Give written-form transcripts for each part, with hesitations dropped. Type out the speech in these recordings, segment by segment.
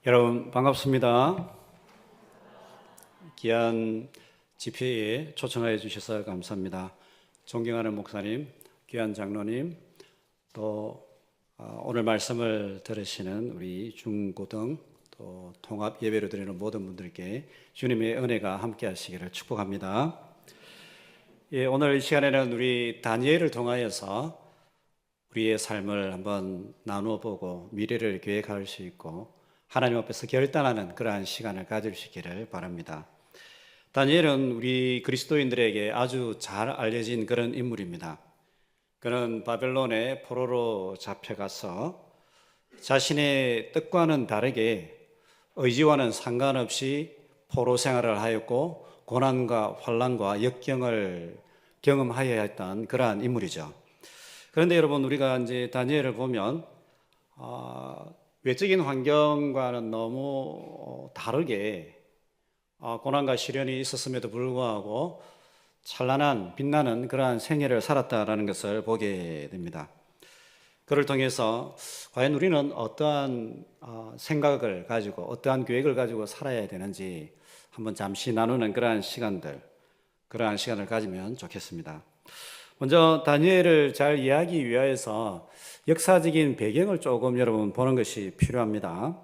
여러분 반갑습니다. 귀한 집회에 초청하여 주셔서 감사합니다. 존경하는 목사님, 귀한 장로님, 또 오늘 말씀을 들으시는 우리 중고등 또 통합 예배를 드리는 모든 분들께 주님의 은혜가 함께 하시기를 축복합니다. 오늘 이 시간에는 우리 다니엘을 통하여서 우리의 삶을 한번 나누어 보고 미래를 계획할 수 있고 하나님 앞에서 결단하는 그러한 시간을 가질 수 있기를 바랍니다. 다니엘은 우리 그리스도인들에게 아주 잘 알려진 그런 인물입니다. 그는 바벨론의 포로로 잡혀가서 자신의 뜻과는 다르게 의지와는 상관없이 포로 생활을 하였고 고난과 환난과 역경을 경험하여야 했던 그러한 인물이죠. 그런데 여러분, 우리가 이제 다니엘을 보면 외적인 환경과는 너무 다르게 고난과 시련이 있었음에도 불구하고 찬란한 빛나는 그러한 생애를 살았다라는 것을 보게 됩니다. 그를 통해서 과연 우리는 어떠한 생각을 가지고 어떠한 계획을 가지고 살아야 되는지 한번 잠시 나누는 그러한 시간을 가지면 좋겠습니다. 먼저 다니엘을 잘 이해하기 위해서 역사적인 배경을 조금 여러분 보는 것이 필요합니다.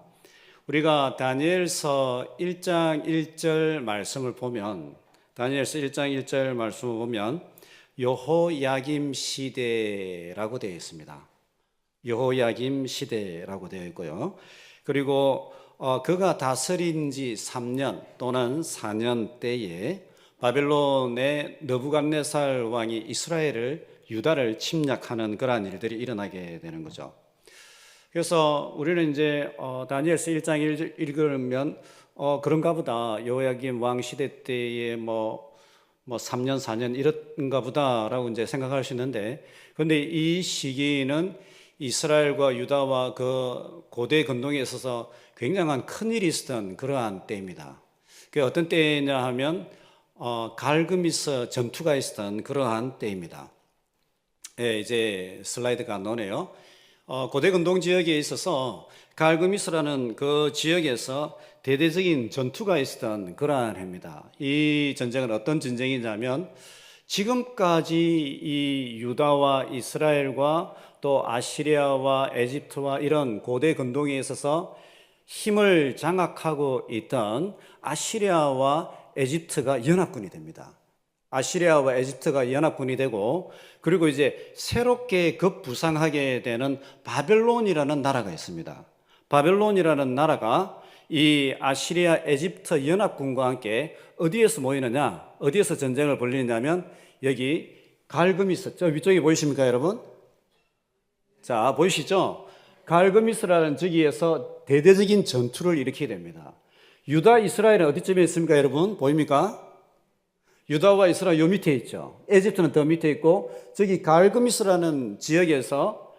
우리가 다니엘서 1장 1절 말씀을 보면, 다니엘서 1장 1절 말씀을 보면 여호야김 시대라고 되어 있습니다. 여호야김 시대라고 되어 있고요. 그리고 그가 다스린 지 3년 또는 4년 때에 바벨론의 느부갓네살 왕이 이스라엘을 유다를 침략하는 그러한 일들이 일어나게 되는 거죠. 그래서 우리는 이제 다니엘서 1장 읽으면 그런가 보다, 여호야김 왕 시대 때에 뭐 3년 4년 이런가 보다라고 이제 생각할 수 있는데, 그런데 이 시기는 이스라엘과 유다와 그 고대 근동에 있어서 굉장한 큰 일이 있었던 그러한 때입니다. 그게 어떤 때냐 하면 갈그미스 전투가 있었던 그러한 때입니다. 이제 슬라이드가 나오네요. 고대 근동 지역에 있어서 갈그미스라는 그 지역에서 대대적인 전투가 있었던 그러한 해입니다. 이 전쟁은 어떤 전쟁이냐면, 지금까지 이 유다와 이스라엘과 또 아시리아와 에집트와 이런 고대 근동에 있어서 힘을 장악하고 있던 아시리아와 에집트가 연합군이 됩니다. 아시리아와 에집트가 연합군이 되고, 그리고 이제 새롭게 급부상하게 되는 바벨론이라는 나라가 있습니다. 바벨론이라는 나라가 이 아시리아 에집트 연합군과 함께 어디에서 모이느냐, 어디에서 전쟁을 벌이냐면 여기 갈그미스, 저 위쪽에 보이십니까 여러분? 자, 보이시죠? 갈그미스라는 저기에서 대대적인 전투를 일으키게 됩니다. 유다, 이스라엘은 어디쯤에 있습니까 여러분? 보입니까? 유다와 이스라엘 요 밑에 있죠. 에집트는 더 밑에 있고, 저기 갈그미스라는 지역에서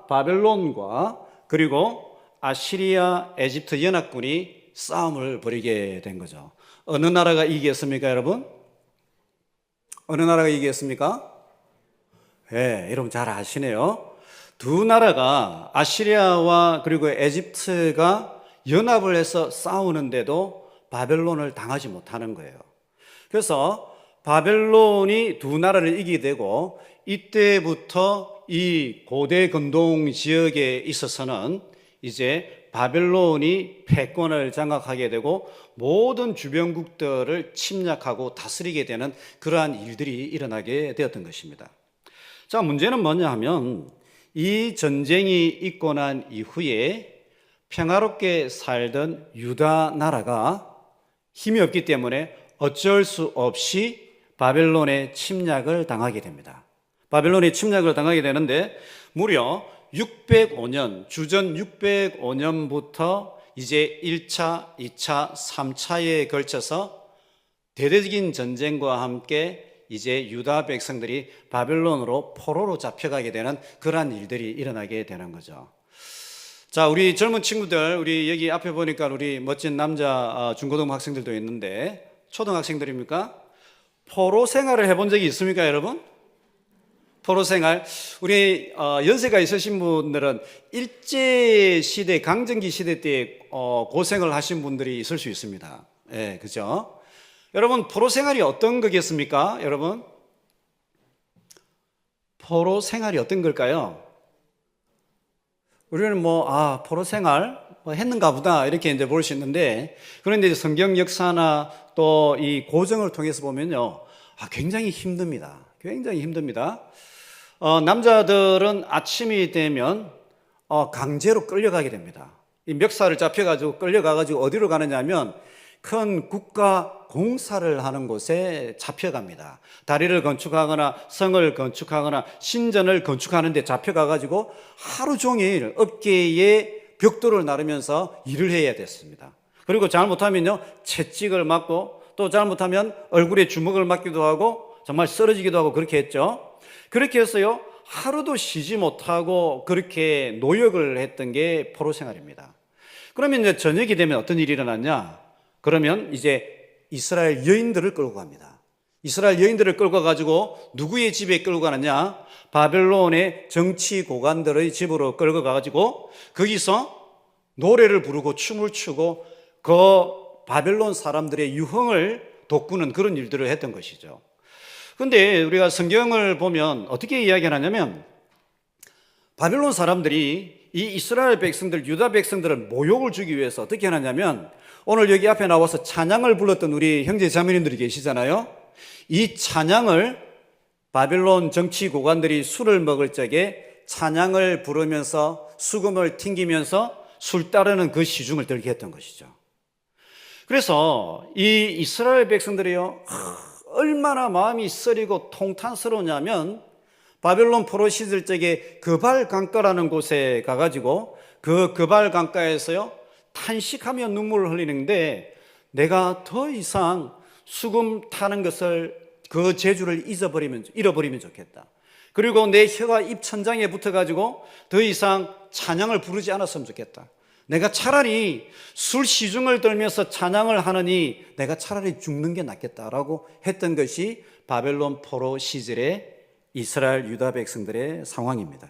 바벨론과 그리고 아시리아, 에집트 연합군이 싸움을 벌이게 된 거죠. 어느 나라가 이기겠습니까 여러분? 어느 나라가 이기겠습니까? 여러분 잘 아시네요. 두 나라가, 아시리아와 그리고 에집트가 연합을 해서 싸우는데도 바벨론을 당하지 못하는 거예요. 그래서 바벨론이 두 나라를 이기게 되고, 이때부터 이 고대 근동 지역에 있어서는 이제 바벨론이 패권을 장악하게 되고 모든 주변국들을 침략하고 다스리게 되는 그러한 일들이 일어나게 되었던 것입니다. 자, 문제는 뭐냐 하면, 이 전쟁이 있고 난 이후에 평화롭게 살던 유다 나라가 힘이 없기 때문에 어쩔 수 없이 바벨론의 침략을 당하게 됩니다. 바벨론의 침략을 당하게 되는데, 무려 605년, 주전 605년부터 이제 1차, 2차, 3차에 걸쳐서 대대적인 전쟁과 함께 이제 유다 백성들이 바벨론으로 포로로 잡혀가게 되는 그러한 일들이 일어나게 되는 거죠. 자, 우리 젊은 친구들, 우리 여기 앞에 보니까 우리 멋진 남자 중고등 학생들도 있는데, 초등학생들입니까? 포로 생활을 해본 적이 있습니까 여러분? 포로 생활. 우리 연세가 있으신 분들은 일제 시대, 강점기 시대 때 고생을 하신 분들이 있을 수 있습니다. 예, 그죠? 여러분, 포로 생활이 어떤 거겠습니까? 여러분, 포로 생활이 어떤 걸까요? 우리는 포로 생활 했는가 보다 이렇게 이제 볼 수 있는데, 그런데 이제 성경 역사나 또 이 고정을 통해서 보면요, 굉장히 힘듭니다. 굉장히 힘듭니다. 남자들은 아침이 되면 강제로 끌려가게 됩니다. 이 멱살을 잡혀가지고 끌려가가지고 어디로 가느냐면 큰 국가 공사를 하는 곳에 잡혀갑니다. 다리를 건축하거나 성을 건축하거나 신전을 건축하는 데 잡혀가가지고 하루 종일 어깨에 벽돌을 나르면서 일을 해야 됐습니다. 그리고 잘못하면요, 채찍을 맞고, 또 잘못하면 얼굴에 주먹을 맞기도 하고 정말 쓰러지기도 하고 그렇게 했죠. 그렇게 해서요, 하루도 쉬지 못하고 그렇게 노역을 했던 게 포로 생활입니다. 그러면 이제 저녁이 되면 어떤 일이 일어났냐? 그러면 이제 이스라엘 여인들을 끌고 갑니다. 이스라엘 여인들을 끌고 가지고 누구의 집에 끌고 가느냐? 바벨론의 정치 고관들의 집으로 끌고 가가지고 거기서 노래를 부르고 춤을 추고 그 바벨론 사람들의 유흥을 돋구는 그런 일들을 했던 것이죠. 근데 우리가 성경을 보면 어떻게 이야기하냐면, 바벨론 사람들이 이 이스라엘 백성들, 유다 백성들을 모욕을 주기 위해서 어떻게 하냐면, 오늘 여기 앞에 나와서 찬양을 불렀던 우리 형제 자매님들이 계시잖아요. 이 찬양을 바벨론 정치 고관들이 술을 먹을 적에 찬양을 부르면서 수금을 튕기면서 술 따르는 그 시중을 들게 했던 것이죠. 그래서 이 이스라엘 백성들이요, 얼마나 마음이 쓰리고 통탄스러우냐면, 바벨론 포로 시절 적에 그발 강가라는 곳에 가가지고 그 그발 강가에서요, 탄식하며 눈물을 흘리는데, 내가 더 이상 수금 타는 것을, 그 재주를 잃어버리면 좋겠다. 그리고 내 혀가 입 천장에 붙어가지고 더 이상 찬양을 부르지 않았으면 좋겠다. 내가 차라리 술 시중을 들면서 찬양을 하느니 내가 차라리 죽는 게 낫겠다라고 했던 것이 바벨론 포로 시절의 이스라엘 유다 백성들의 상황입니다.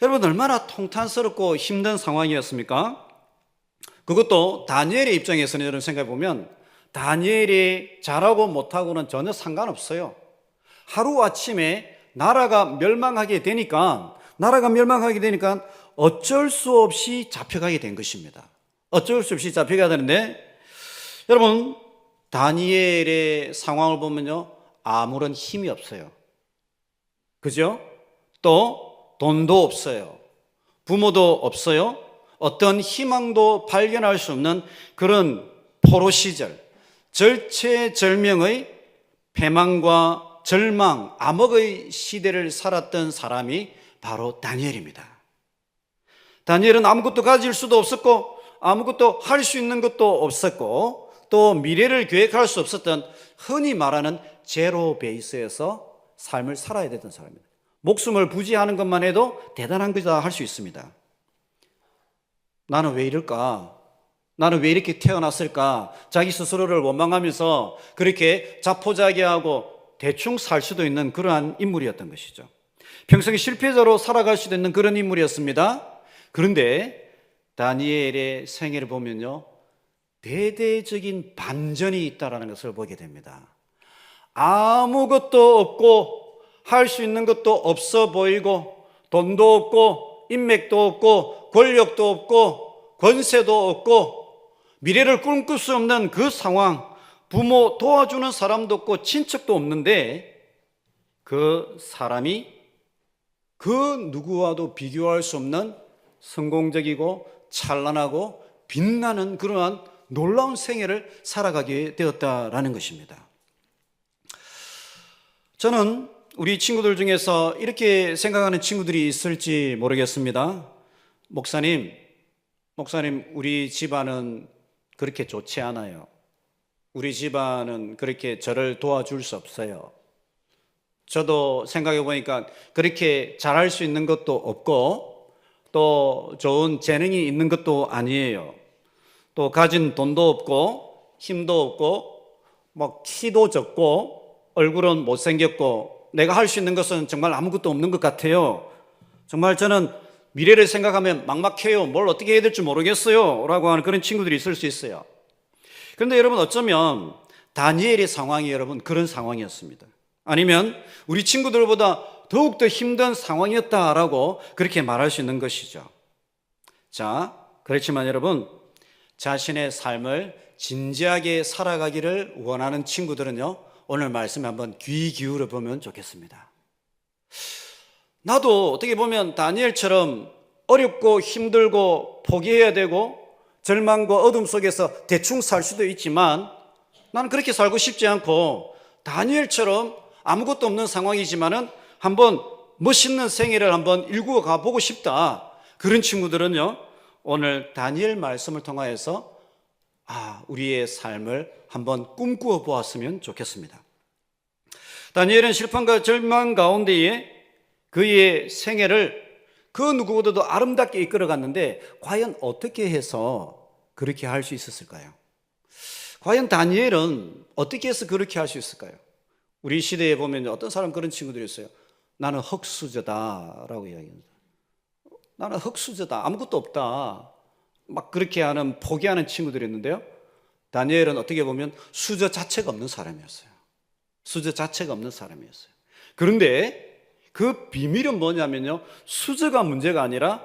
여러분, 얼마나 통탄스럽고 힘든 상황이었습니까? 그것도 다니엘의 입장에서는 여러분 생각해 보면 다니엘이 잘하고 못하고는 전혀 상관없어요. 하루아침에 나라가 멸망하게 되니까 어쩔 수 없이 잡혀가게 된 것입니다. 어쩔 수 없이 잡혀가야 되는데, 여러분, 다니엘의 상황을 보면요, 아무런 힘이 없어요. 그죠? 또 돈도 없어요. 부모도 없어요. 어떤 희망도 발견할 수 없는 그런 포로 시절, 절체절명의 패망과 절망, 암흑의 시대를 살았던 사람이 바로 다니엘입니다. 다니엘은 아무것도 가질 수도 없었고 아무것도 할 수 있는 것도 없었고 또 미래를 계획할 수 없었던, 흔히 말하는 제로 베이스에서 삶을 살아야 되던 사람입니다. 목숨을 부지하는 것만 해도 대단한 거다 할 수 있습니다. 나는 왜 이럴까? 나는 왜 이렇게 태어났을까? 자기 스스로를 원망하면서 그렇게 자포자기하고 대충 살 수도 있는 그러한 인물이었던 것이죠. 평생에 실패자로 살아갈 수도 있는 그런 인물이었습니다. 그런데 다니엘의 생애를 보면요, 대대적인 반전이 있다는 것을 보게 됩니다. 아무것도 없고 할 수 있는 것도 없어 보이고, 돈도 없고 인맥도 없고 권력도 없고 권세도 없고 미래를 꿈꿀 수 없는 그 상황, 부모 도와주는 사람도 없고 친척도 없는데, 그 사람이 그 누구와도 비교할 수 없는 성공적이고 찬란하고 빛나는 그러한 놀라운 생애를 살아가게 되었다라는 것입니다. 저는 우리 친구들 중에서 이렇게 생각하는 친구들이 있을지 모르겠습니다. 목사님, 우리 집안은 그렇게 좋지 않아요. 우리 집안은 그렇게 저를 도와줄 수 없어요. 저도 생각해 보니까 그렇게 잘할 수 있는 것도 없고 또 좋은 재능이 있는 것도 아니에요. 또 가진 돈도 없고 힘도 없고 키도 적고 얼굴은 못생겼고 내가 할 수 있는 것은 정말 아무것도 없는 것 같아요. 정말 저는 미래를 생각하면 막막해요. 뭘 어떻게 해야 될지 모르겠어요. 라고 하는 그런 친구들이 있을 수 있어요. 그런데 여러분, 어쩌면 다니엘의 상황이 여러분 그런 상황이었습니다. 아니면 우리 친구들보다 더욱더 힘든 상황이었다라고 그렇게 말할 수 있는 것이죠. 자, 그렇지만 여러분, 자신의 삶을 진지하게 살아가기를 원하는 친구들은요, 오늘 말씀에 한번 귀 기울여 보면 좋겠습니다. 나도 어떻게 보면 다니엘처럼 어렵고 힘들고 포기해야 되고 절망과 어둠 속에서 대충 살 수도 있지만, 나는 그렇게 살고 싶지 않고 다니엘처럼 아무것도 없는 상황이지만은 한번 멋있는 생애를 한번 일구어 가보고 싶다. 그런 친구들은요, 오늘 다니엘 말씀을 통하여서 우리의 삶을 한번 꿈꾸어 보았으면 좋겠습니다. 다니엘은 실패과 절망 가운데에 그의 생애를 그 누구보다도 아름답게 이끌어갔는데, 과연 어떻게 해서 그렇게 할 수 있었을까요? 과연 다니엘은 어떻게 해서 그렇게 할 수 있을까요? 우리 시대에 보면 어떤 사람 그런 친구들이 있어요. 나는 흙수저다라고 이야기합니다. 나는 흙수저다, 아무것도 없다, 막 그렇게 하는 포기하는 친구들이 있는데요, 다니엘은 어떻게 보면 수저 자체가 없는 사람이었어요. 수저 자체가 없는 사람이었어요. 그런데 그 비밀은 뭐냐면요, 수저가 문제가 아니라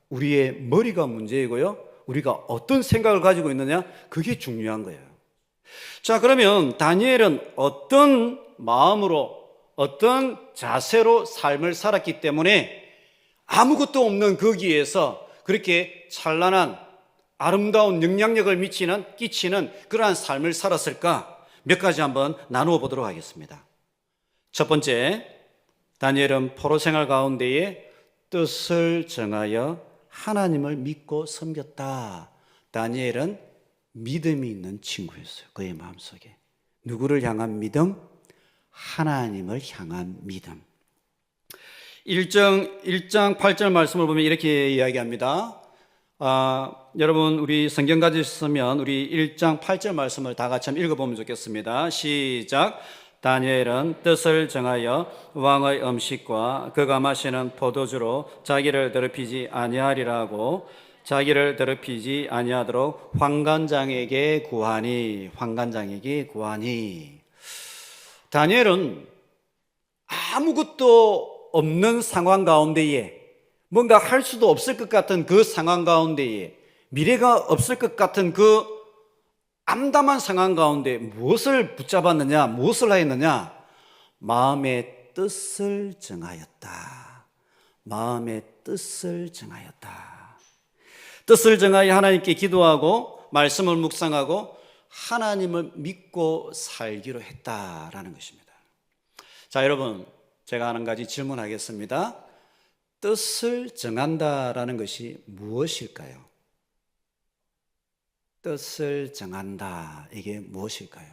우리의 머리가 문제이고요, 우리가 어떤 생각을 가지고 있느냐, 그게 중요한 거예요. 자, 그러면 다니엘은 어떤 마음으로, 어떤 자세로 삶을 살았기 때문에 아무것도 없는 거기에서 그렇게 찬란한 아름다운 영향력을 끼치는 그러한 삶을 살았을까? 몇 가지 한번 나누어 보도록 하겠습니다. 첫 번째, 다니엘은 포로 생활 가운데에 뜻을 정하여 하나님을 믿고 섬겼다. 다니엘은 믿음이 있는 친구였어요. 그의 마음속에. 누구를 향한 믿음? 하나님을 향한 믿음. 1장 8절 말씀을 보면 이렇게 이야기합니다. 여러분, 우리 성경 가지셨으면 우리 1장 8절 말씀을 다 같이 한번 읽어보면 좋겠습니다. 시작. 다니엘은 뜻을 정하여 왕의 음식과 그가 마시는 포도주로 자기를 더럽히지 아니하리라고, 자기를 더럽히지 아니하도록 환관장에게 구하니. 다니엘은 아무것도 없는 상황 가운데에, 뭔가 할 수도 없을 것 같은 그 상황 가운데에, 미래가 없을 것 같은 그 암담한 상황 가운데 무엇을 붙잡았느냐, 무엇을 하였느냐? 마음의 뜻을 정하였다. 마음의 뜻을 정하였다. 뜻을 정하여 하나님께 기도하고 말씀을 묵상하고 하나님을 믿고 살기로 했다라는 것입니다. 자, 여러분, 제가 한 가지 질문하겠습니다. 뜻을 정한다라는 것이 무엇일까요? 뜻을 정한다, 이게 무엇일까요?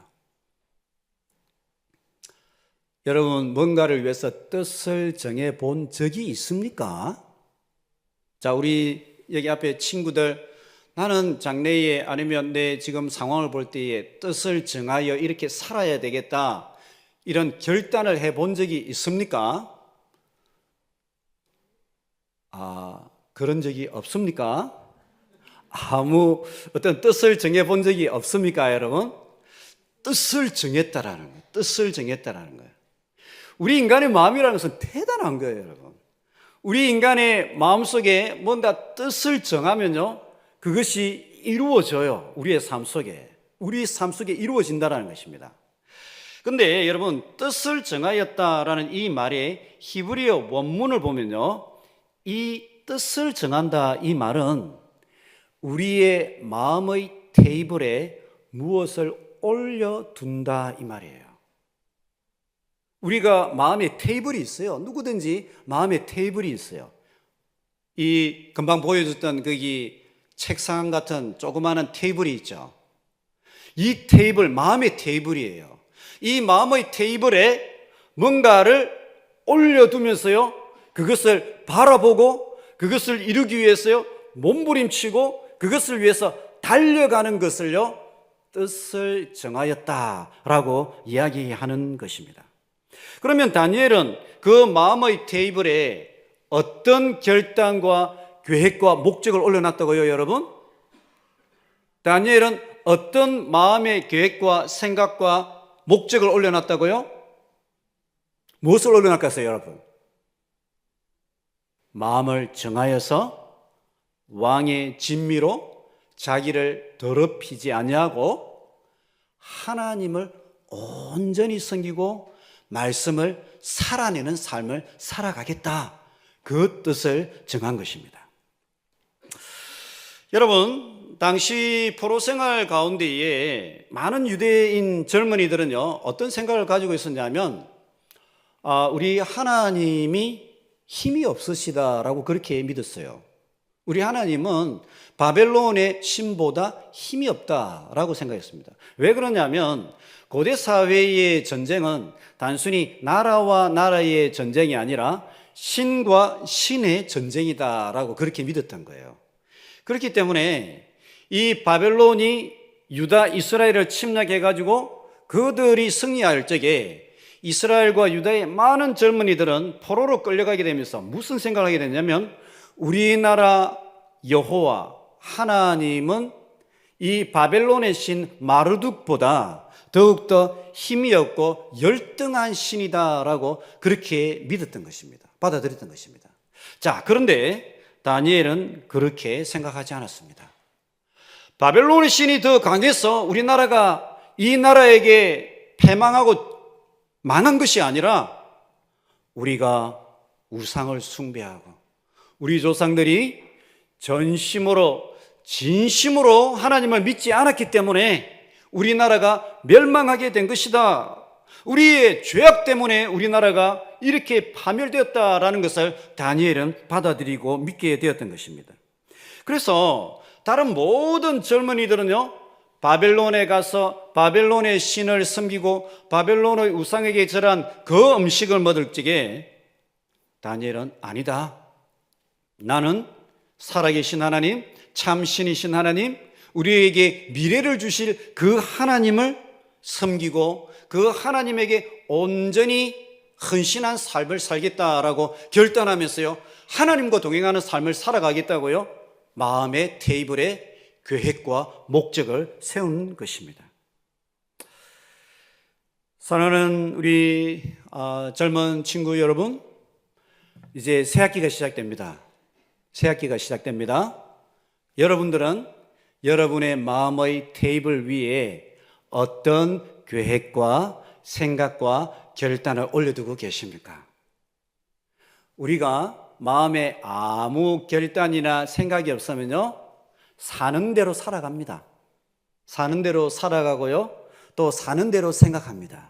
여러분, 뭔가를 위해서 뜻을 정해 본 적이 있습니까? 자, 우리 여기 앞에 친구들, 나는 장래에 아니면 내 지금 상황을 볼 때에 뜻을 정하여 이렇게 살아야 되겠다, 이런 결단을 해본 적이 있습니까? 그런 적이 없습니까? 아무 어떤 뜻을 정해본 적이 없습니까, 여러분? 뜻을 정했다라는 거예요. 뜻을 정했다라는 거예요. 우리 인간의 마음이라는 것은 대단한 거예요, 여러분. 우리 인간의 마음속에 뭔가 뜻을 정하면요, 그것이 이루어져요. 우리의 삶 속에. 우리 삶 속에 이루어진다라는 것입니다. 근데 여러분, 뜻을 정하였다라는 이 말의 히브리어 원문을 보면요, 이 뜻을 정한다, 이 말은 우리의 마음의 테이블에 무엇을 올려둔다, 이 말이에요. 우리가 마음의 테이블이 있어요. 누구든지 마음의 테이블이 있어요. 이 금방 보여줬던 거기 책상 같은 조그마한 테이블이 있죠. 이 테이블, 마음의 테이블이에요. 이 마음의 테이블에 뭔가를 올려두면서요, 그것을 바라보고 그것을 이루기 위해서요, 몸부림치고 그것을 위해서 달려가는 것을요, 뜻을 정하였다라고 이야기하는 것입니다. 그러면 다니엘은 그 마음의 테이블에 어떤 결단과 계획과 목적을 올려놨다고요, 여러분? 다니엘은 어떤 마음의 계획과 생각과 목적을 올려놨다고요? 무엇을 올려놨겠어요, 여러분? 마음을 정하여서 왕의 진미로 자기를 더럽히지 아니하고 하나님을 온전히 섬기고 말씀을 살아내는 삶을 살아가겠다, 그 뜻을 정한 것입니다. 여러분, 당시 포로 생활 가운데에 많은 유대인 젊은이들은요, 어떤 생각을 가지고 있었냐면, 우리 하나님이 힘이 없으시다라고 그렇게 믿었어요. 우리 하나님은 바벨론의 신보다 힘이 없다라고 생각했습니다. 왜 그러냐면 고대 사회의 전쟁은 단순히 나라와 나라의 전쟁이 아니라 신과 신의 전쟁이다라고 그렇게 믿었던 거예요. 그렇기 때문에 이 바벨론이 유다, 이스라엘을 침략해가지고 그들이 승리할 적에 이스라엘과 유다의 많은 젊은이들은 포로로 끌려가게 되면서 무슨 생각을 하게 됐냐면, 우리나라 여호와 하나님은 이 바벨론의 신 마르둑보다 더욱더 힘이 없고 열등한 신이다라고 그렇게 믿었던 것입니다. 받아들였던 것입니다. 자, 그런데 다니엘은 그렇게 생각하지 않았습니다. 바벨론의 신이 더 강해서 우리나라가 이 나라에게 패망하고 망한 것이 아니라 우리가 우상을 숭배하고 우리 조상들이 전심으로 진심으로 하나님을 믿지 않았기 때문에 우리나라가 멸망하게 된 것이다. 우리의 죄악 때문에 우리나라가 이렇게 파멸되었다라는 것을 다니엘은 받아들이고 믿게 되었던 것입니다. 그래서 다른 모든 젊은이들은요, 바벨론에 가서 바벨론의 신을 섬기고 바벨론의 우상에게 절한 그 음식을 먹을 적에 다니엘은 아니다. 나는 살아계신 하나님, 참신이신 하나님, 우리에게 미래를 주실 그 하나님을 섬기고 그 하나님에게 온전히 헌신한 삶을 살겠다라고 결단하면서요, 하나님과 동행하는 삶을 살아가겠다고요, 마음의 테이블에 계획과 목적을 세운 것입니다. 사랑하는 우리 젊은 친구 여러분, 이제 새학기가 시작됩니다. 새학기가 시작됩니다. 여러분들은 여러분의 마음의 테이블 위에 어떤 계획과 생각과 결단을 올려두고 계십니까? 우리가 마음에 아무 결단이나 생각이 없으면요, 사는 대로 살아갑니다. 사는 대로 살아가고요, 또 사는 대로 생각합니다.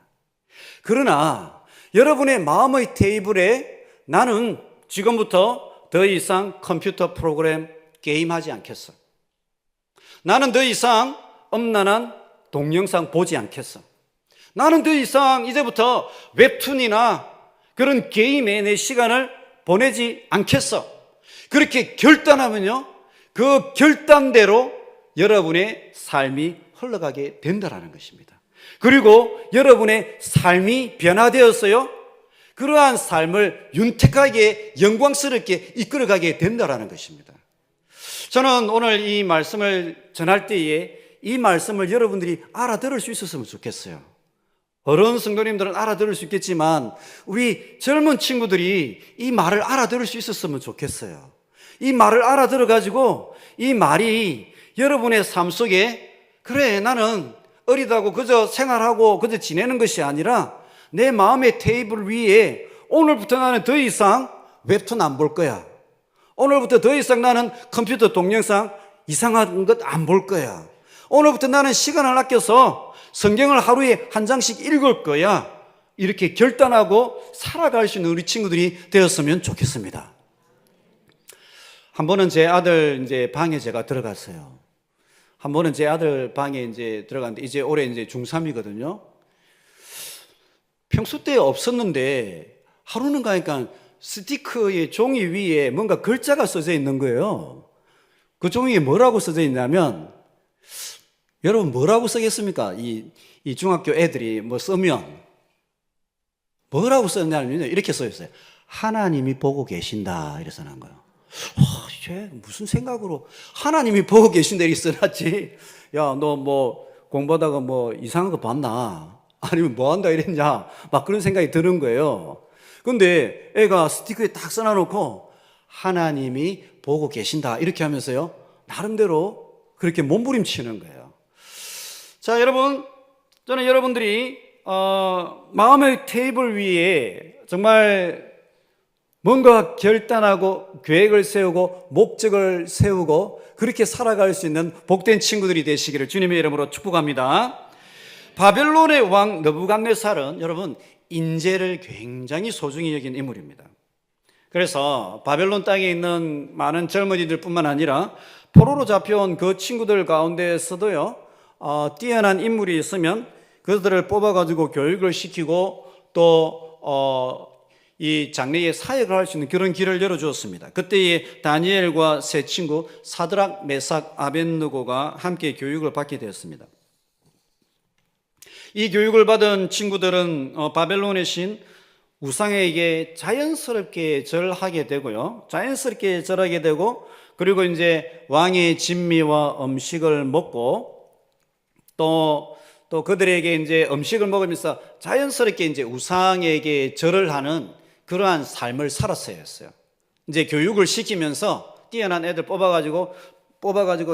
그러나 여러분의 마음의 테이블에 나는 지금부터 더 이상 컴퓨터 프로그램 게임하지 않겠어. 나는 더 이상 음란한 동영상 보지 않겠어. 나는 더 이상 이제부터 웹툰이나 그런 게임에 내 시간을 보내지 않겠어. 그렇게 결단하면요, 그 결단대로 여러분의 삶이 흘러가게 된다는 것입니다. 그리고 여러분의 삶이 변화되었어요, 그러한 삶을 윤택하게 영광스럽게 이끌어가게 된다는 것입니다. 저는 오늘 이 말씀을 전할 때에 이 말씀을 여러분들이 알아들을 수 있었으면 좋겠어요. 어른 성도님들은 알아들을 수 있겠지만 우리 젊은 친구들이 이 말을 알아들을 수 있었으면 좋겠어요. 이 말을 알아들어가지고 이 말이 여러분의 삶 속에, 그래, 나는 어리다고 그저 생활하고 그저 지내는 것이 아니라 내 마음의 테이블 위에 오늘부터 나는 더 이상 웹툰 안 볼 거야. 오늘부터 더 이상 나는 컴퓨터 동영상 이상한 것 안 볼 거야. 오늘부터 나는 시간을 아껴서 성경을 하루에 한 장씩 읽을 거야. 이렇게 결단하고 살아갈 수 있는 우리 친구들이 되었으면 좋겠습니다. 한 번은 제 아들 이제 방에 제가 들어갔어요. 한 번은 제 아들 방에 이제 들어갔는데 이제 올해 이제 중3이거든요. 평소 때 없었는데 하루는 가니까 스티커의 종이 위에 뭔가 글자가 써져 있는 거예요. 그 종이에 뭐라고 써져 있냐면, 여러분 뭐라고 쓰겠습니까? 이 중학교 애들이 뭐 쓰면 뭐라고 썼냐면요, 이렇게 써 있어요. 하나님이 보고 계신다, 이렇게 써놓은 거예요. 쟤 무슨 생각으로 하나님이 보고 계신다 이렇게 써놨지. 야, 너 뭐 공부하다가 뭐 이상한 거 봤나? 아니면 뭐 한다 이랬냐? 막 그런 생각이 드는 거예요. 근데 애가 스티커에 딱 써놔놓고 하나님이 보고 계신다 이렇게 하면서요, 나름대로 그렇게 몸부림치는 거예요. 자, 여러분, 저는 여러분들이 마음의 테이블 위에 정말 뭔가 결단하고 계획을 세우고 목적을 세우고 그렇게 살아갈 수 있는 복된 친구들이 되시기를 주님의 이름으로 축복합니다. 바벨론의 왕 느부갓네살은 여러분 인재를 굉장히 소중히 여긴 인물입니다. 그래서 바벨론 땅에 있는 많은 젊은이들 뿐만 아니라 포로로 잡혀온 그 친구들 가운데에서도요, 뛰어난 인물이 있으면 그들을 뽑아가지고 교육을 시키고 또 이 장래에 사역을 할 수 있는 그런 길을 열어주었습니다. 그때의 다니엘과 세 친구 사드락, 메삭, 아벳느고가 함께 교육을 받게 되었습니다. 이 교육을 받은 친구들은 바벨론의 신 우상에게 자연스럽게 절하게 되고요, 자연스럽게 절하게 되고, 그리고 이제 왕의 진미와 음식을 먹고 또 그들에게 이제 음식을 먹으면서 자연스럽게 이제 우상에게 절을 하는 그러한 삶을 살았어야 했어요. 이제 교육을 시키면서 뛰어난 애들 뽑아가지고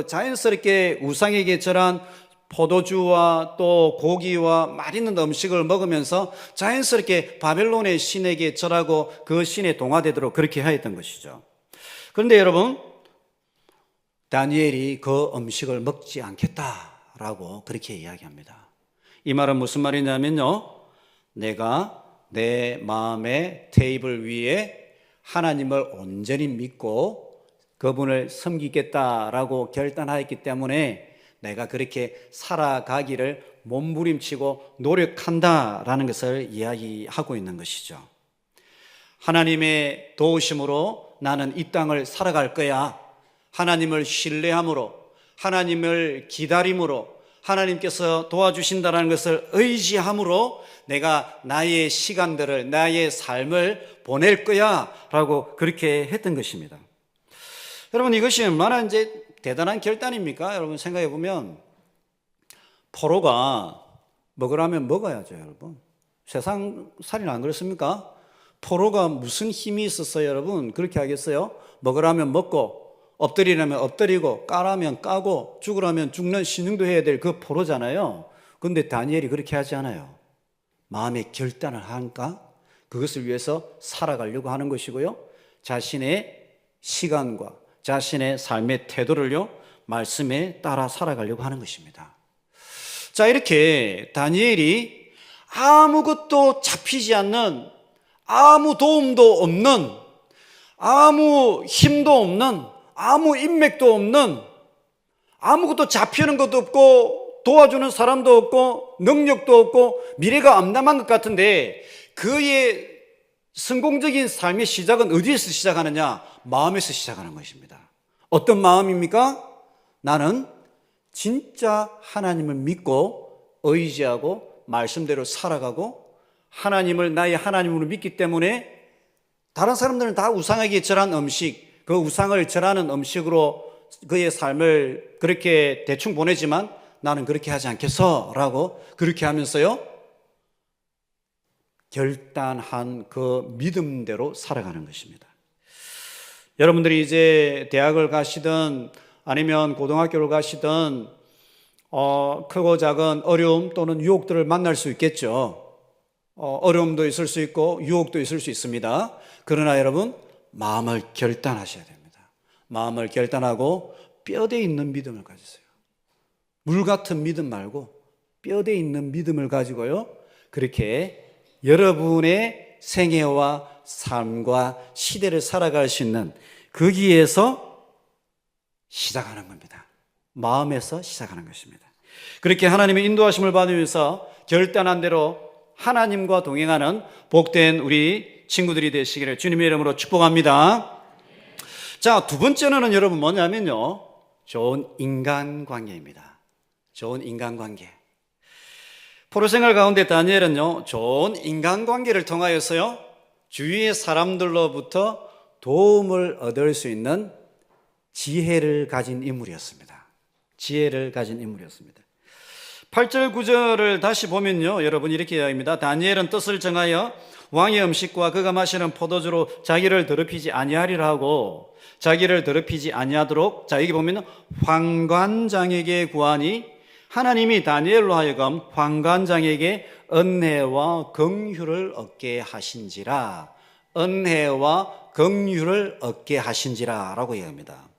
자연스럽게 우상에게 절한 포도주와 또 고기와 맛있는 음식을 먹으면서 자연스럽게 바벨론의 신에게 절하고 그 신에 동화되도록 그렇게 하였던 것이죠. 그런데 여러분, 다니엘이 그 음식을 먹지 않겠다라고 그렇게 이야기합니다. 이 말은 무슨 말이냐면요, 내가 내 마음의 테이블 위에 하나님을 온전히 믿고 그분을 섬기겠다라고 결단하였기 때문에 내가 그렇게 살아가기를 몸부림치고 노력한다라는 것을 이야기하고 있는 것이죠. 하나님의 도우심으로 나는 이 땅을 살아갈 거야. 하나님을 신뢰함으로, 하나님을 기다림으로, 하나님께서 도와주신다는 것을 의지함으로 내가 나의 시간들을, 나의 삶을 보낼 거야 라고 그렇게 했던 것입니다. 여러분, 이것이 얼마나 이제 대단한 결단입니까? 여러분 생각해 보면 포로가 먹으라면 먹어야죠. 여러분, 세상 살이는 안 그렇습니까? 포로가 무슨 힘이 있었어요? 여러분 그렇게 하겠어요? 먹으라면 먹고 엎드리라면 엎드리고 까라면 까고 죽으라면 죽는 신용도 해야 될 그 포로잖아요. 그런데 다니엘이 그렇게 하지 않아요. 마음의 결단을 하니까 그것을 위해서 살아가려고 하는 것이고요, 자신의 시간과 자신의 삶의 태도를요, 말씀에 따라 살아가려고 하는 것입니다. 자, 이렇게 다니엘이 아무것도 잡히지 않는, 아무 도움도 없는, 아무 힘도 없는, 아무 인맥도 없는, 아무것도 잡히는 것도 없고 도와주는 사람도 없고 능력도 없고 미래가 암담한 것 같은데, 그의 성공적인 삶의 시작은 어디에서 시작하느냐? 마음에서 시작하는 것입니다. 어떤 마음입니까? 나는 진짜 하나님을 믿고 의지하고 말씀대로 살아가고 하나님을 나의 하나님으로 믿기 때문에 다른 사람들은 다 우상에게 절한 음식, 그 우상을 절하는 음식으로 그의 삶을 그렇게 대충 보내지만 나는 그렇게 하지 않겠어 라고 그렇게 하면서요, 결단한 그 믿음대로 살아가는 것입니다. 여러분들이 이제 대학을 가시든 아니면 고등학교를 가시든 크고 작은 어려움 또는 유혹들을 만날 수 있겠죠. 어려움도 있을 수 있고 유혹도 있을 수 있습니다. 그러나 여러분, 마음을 결단하셔야 됩니다. 마음을 결단하고 뼈대 있는 믿음을 가지세요. 물 같은 믿음 말고 뼈대 있는 믿음을 가지고요, 그렇게 여러분의 생애와 삶과 시대를 살아갈 수 있는 거기에서 시작하는 겁니다. 마음에서 시작하는 것입니다. 그렇게 하나님의 인도하심을 받으면서 결단한 대로 하나님과 동행하는 복된 우리 친구들이 되시기를 주님의 이름으로 축복합니다. 자, 두 번째는 여러분 뭐냐면요, 좋은 인간관계입니다. 좋은 인간관계. 포로 생활 가운데 다니엘은요, 좋은 인간관계를 통하여서요, 주위의 사람들로부터 도움을 얻을 수 있는 지혜를 가진 인물이었습니다. 지혜를 가진 인물이었습니다. 8절 9절을 다시 보면요, 여러분 이렇게 이야기합니다. 다니엘은 뜻을 정하여 왕의 음식과 그가 마시는 포도주로 자기를 더럽히지 아니하리라 하고, 자기를 더럽히지 아니하도록, 자 여기 보면 환관장에게 구하니 하나님이 다니엘로 하여금 환관장에게 은혜와 긍휼을 얻게 하신지라, 은혜와 긍휼을 얻게 하신지라 라고 얘기합니다.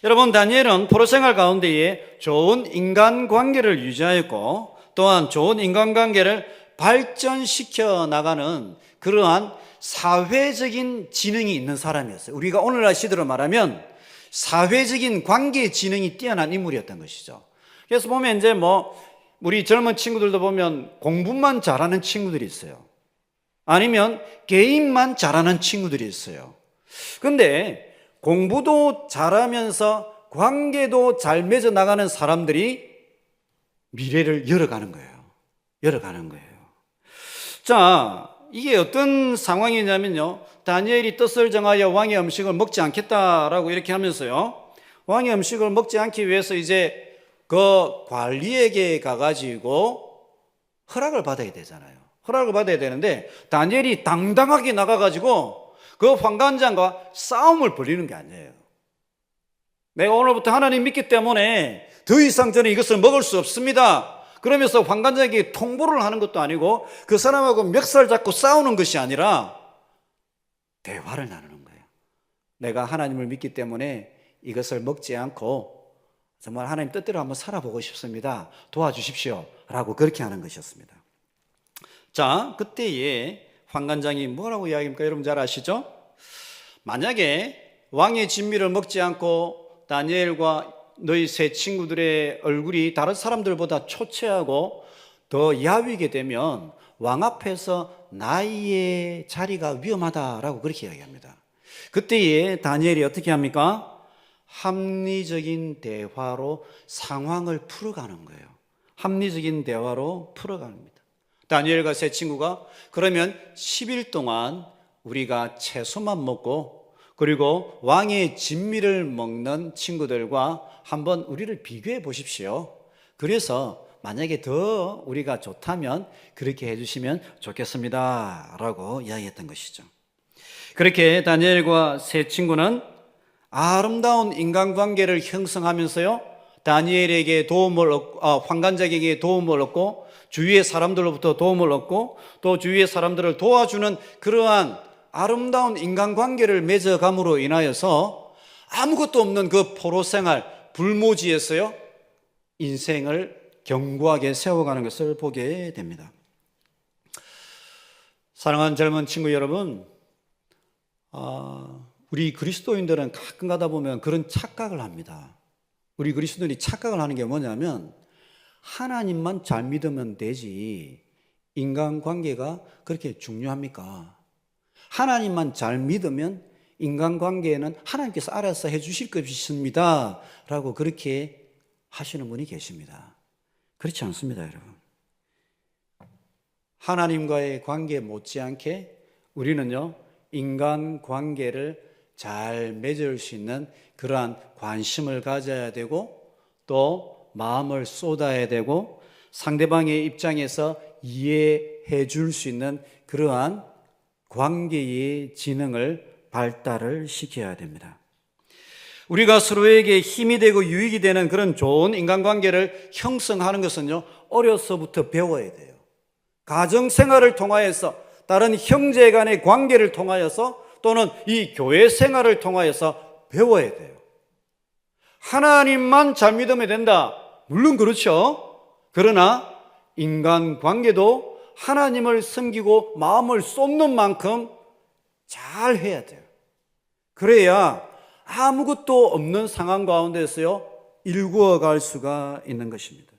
여러분, 다니엘은 포로 생활 가운데에 좋은 인간관계를 유지하였고, 또한 좋은 인간관계를 발전시켜 나가는 그러한 사회적인 지능이 있는 사람이었어요. 우리가 오늘날 시대로 말하면 사회적인 관계 지능이 뛰어난 인물이었던 것이죠. 그래서 보면 이제 우리 젊은 친구들도 보면 공부만 잘하는 친구들이 있어요. 아니면 게임만 잘하는 친구들이 있어요. 근데 공부도 잘하면서 관계도 잘 맺어 나가는 사람들이 미래를 열어가는 거예요. 열어가는 거예요. 자, 이게 어떤 상황이냐면요, 다니엘이 뜻을 정하여 왕의 음식을 먹지 않겠다라고 이렇게 하면서요, 왕의 음식을 먹지 않기 위해서 이제 그 관리에게 가가지고 허락을 받아야 되잖아요. 허락을 받아야 되는데 다니엘이 당당하게 나가가지고 그 환관장과 싸움을 벌이는 게 아니에요. 내가 오늘부터 하나님 믿기 때문에 더 이상 저는 이것을 먹을 수 없습니다. 그러면서 환관장에게 통보를 하는 것도 아니고 그 사람하고 멱살 잡고 싸우는 것이 아니라 대화를 나누는 거예요. 내가 하나님을 믿기 때문에 이것을 먹지 않고 정말 하나님 뜻대로 한번 살아보고 싶습니다. 도와주십시오. 라고 그렇게 하는 것이었습니다. 자, 그때에 환관장이 뭐라고 이야기합니까? 여러분 잘 아시죠? 만약에 왕의 진미를 먹지 않고 다니엘과 너희 세 친구들의 얼굴이 다른 사람들보다 초췌하고 더 야위게 되면 왕 앞에서 나의 자리가 위험하다라고 그렇게 이야기합니다. 그때에 다니엘이 어떻게 합니까? 합리적인 대화로 상황을 풀어가는 거예요. 합리적인 대화로 풀어갑니다. 다니엘과 세 친구가 그러면 10일 동안 우리가 채소만 먹고 그리고 왕의 진미를 먹는 친구들과 한번 우리를 비교해 보십시오. 그래서 만약에 더 우리가 좋다면 그렇게 해주시면 좋겠습니다 라고 이야기했던 것이죠. 그렇게 다니엘과 세 친구는 아름다운 인간관계를 형성하면서요, 다니엘에게 도움을 얻고, 환관장에게 도움을 얻고 주위의 사람들로부터 도움을 얻고 또 주위의 사람들을 도와주는 그러한 아름다운 인간관계를 맺어감으로 인하여서 아무것도 없는 그 포로생활 불모지에서요, 인생을 견고하게 세워가는 것을 보게 됩니다. 사랑하는 젊은 친구 여러분, 우리 그리스도인들은 가끔 가다 보면 그런 착각을 합니다. 우리 그리스도인이 착각을 하는 게 뭐냐면 하나님만 잘 믿으면 되지 인간관계가 그렇게 중요합니까? 하나님만 잘 믿으면 인간관계에는 하나님께서 알아서 해주실 것입니다 라고 그렇게 하시는 분이 계십니다. 그렇지 않습니다, 여러분. 하나님과의 관계 못지않게 우리는요, 인간관계를 잘 맺을 수 있는 그러한 관심을 가져야 되고 또 마음을 쏟아야 되고 상대방의 입장에서 이해해 줄 수 있는 그러한 관계의 지능을 발달을 시켜야 됩니다. 우리가 서로에게 힘이 되고 유익이 되는 그런 좋은 인간관계를 형성하는 것은요, 어려서부터 배워야 돼요. 가정생활을 통하여서 다른 형제 간의 관계를 통하여서 또는 이 교회 생활을 통하여서 배워야 돼요. 하나님만 잘 믿으면 된다. 물론 그렇죠. 그러나 인간관계도 하나님을 섬기고 마음을 쏟는 만큼 잘 해야 돼요. 그래야 아무것도 없는 상황 가운데서요, 일구어 갈 수가 있는 것입니다.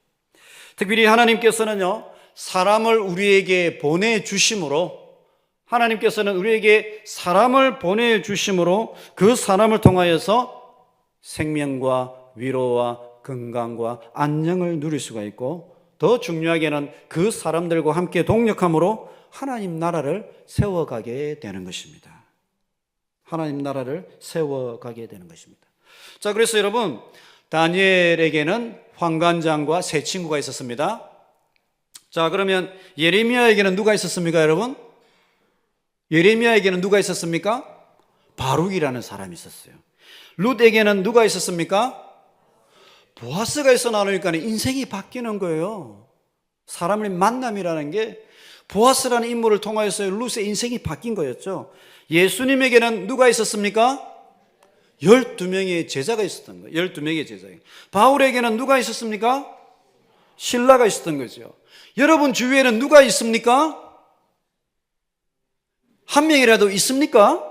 특별히 하나님께서는요, 사람을 우리에게 보내주심으로 하나님께서는 우리에게 사람을 보내주심으로 그 사람을 통하여서 생명과 위로와 건강과 안녕을 누릴 수가 있고 더 중요하게는 그 사람들과 함께 동력함으로 하나님 나라를 세워가게 되는 것입니다. 하나님 나라를 세워가게 되는 것입니다. 자, 그래서 여러분, 다니엘에게는 환관장과 세 친구가 있었습니다. 자, 그러면 예레미야에게는 누가 있었습니까, 여러분? 예레미야에게는 누가 있었습니까? 바룩이라는 사람이 있었어요. 룻에게는 누가 있었습니까? 보아스가 있어 나누니까 인생이 바뀌는 거예요. 사람의 만남이라는 게 보아스라는 인물을 통하여서 룻의 인생이 바뀐 거였죠. 예수님에게는 누가 있었습니까? 12명의 제자가 있었던 거예요. 12명의 제자. 바울에게는 누가 있었습니까? 신라가 있었던 거죠. 여러분 주위에는 누가 있습니까? 한 명이라도 있습니까?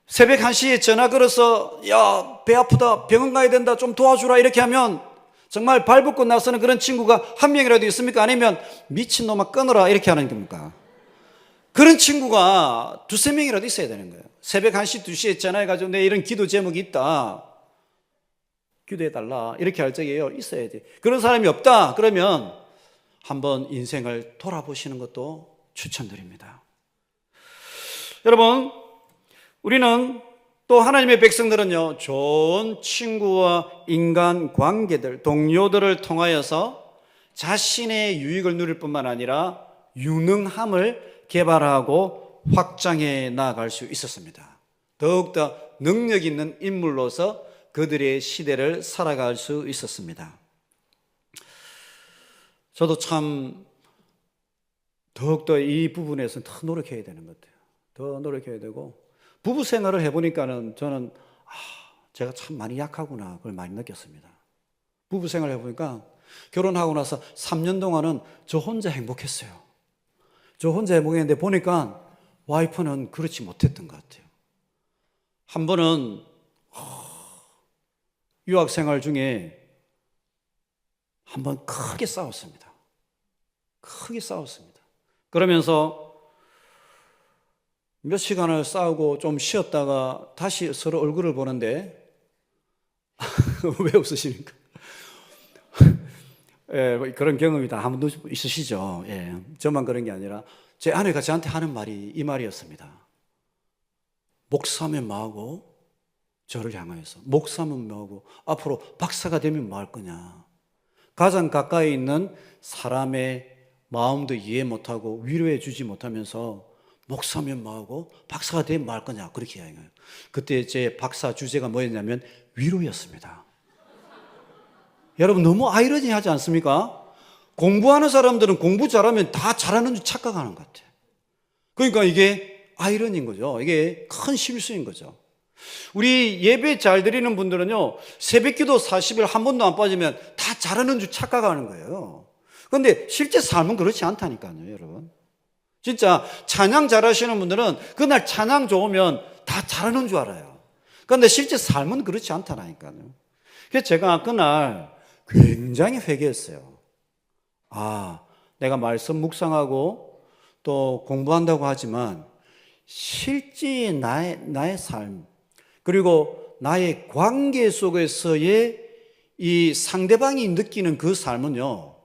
새벽 1시에 전화 걸어서 야, 배 아프다, 병원 가야 된다, 좀 도와주라 이렇게 하면 정말 발벗고 나서는 그런 친구가 한 명이라도 있습니까? 아니면 미친놈아 끊어라 이렇게 하는 겁니까? 그런 친구가 두세 명이라도 있어야 되는 거예요. 새벽 1시, 2시에 전화해가지고 내 이런 기도 제목이 있다, 기도해달라 이렇게 할 적이에요. 있어야 돼. 그런 사람이 없다 그러면 한번 인생을 돌아보시는 것도 추천드립니다. 여러분, 우리는 또 하나님의 백성들은요, 좋은 친구와 인간 관계들, 동료들을 통하여서 자신의 유익을 누릴 뿐만 아니라 유능함을 개발하고 확장해 나아갈 수 있었습니다. 더욱더 능력 있는 인물로서 그들의 시대를 살아갈 수 있었습니다. 저도 참 더욱더 이 부분에서 더 노력해야 되는 것 같아요. 더 노력해야 되고, 부부 생활을 해보니까는 저는 제가 참 많이 약하구나 그걸 많이 느꼈습니다. 부부 생활을 해보니까 결혼하고 나서 3년 동안은 저 혼자 행복했어요. 저 혼자 행복했는데 보니까 와이프는 그렇지 못했던 것 같아요. 한 번은 유학 생활 중에 한 번 크게 싸웠습니다. 크게 싸웠습니다. 그러면서 몇 시간을 싸우고 좀 쉬었다가 다시 서로 얼굴을 보는데 왜 웃으십니까? 예, 그런 경험이 다 한 번도 있으시죠? 예, 저만 그런 게 아니라 제 아내가 저한테 하는 말이 이 말이었습니다. 목사면 뭐하고? 저를 향하여서 목사면 뭐하고? 앞으로 박사가 되면 뭐 할 거냐? 가장 가까이 있는 사람의 마음도 이해 못하고 위로해 주지 못하면서 목사면 뭐하고 박사가 되면 뭐 할 거냐 그렇게 이야기해요. 그때 제 박사 주제가 뭐였냐면 위로였습니다. 여러분 너무 아이러니하지 않습니까? 공부하는 사람들은 공부 잘하면 다 잘하는 줄 착각하는 것 같아요. 그러니까 이게 아이러니인 거죠. 이게 큰 실수인 거죠. 우리 예배 잘 드리는 분들은요, 새벽기도 40일 한 번도 안 빠지면 다 잘하는 줄 착각하는 거예요. 그런데 실제 삶은 그렇지 않다니까요, 여러분. 진짜 찬양 잘하시는 분들은 그날 찬양 좋으면 다 잘하는 줄 알아요. 그런데 실제 삶은 그렇지 않다니까요. 그래서 제가 그날 굉장히 회개했어요. 내가 말씀 묵상하고 또 공부한다고 하지만 실제 나의 삶, 그리고 나의 관계 속에서의 이 상대방이 느끼는 그 삶은요,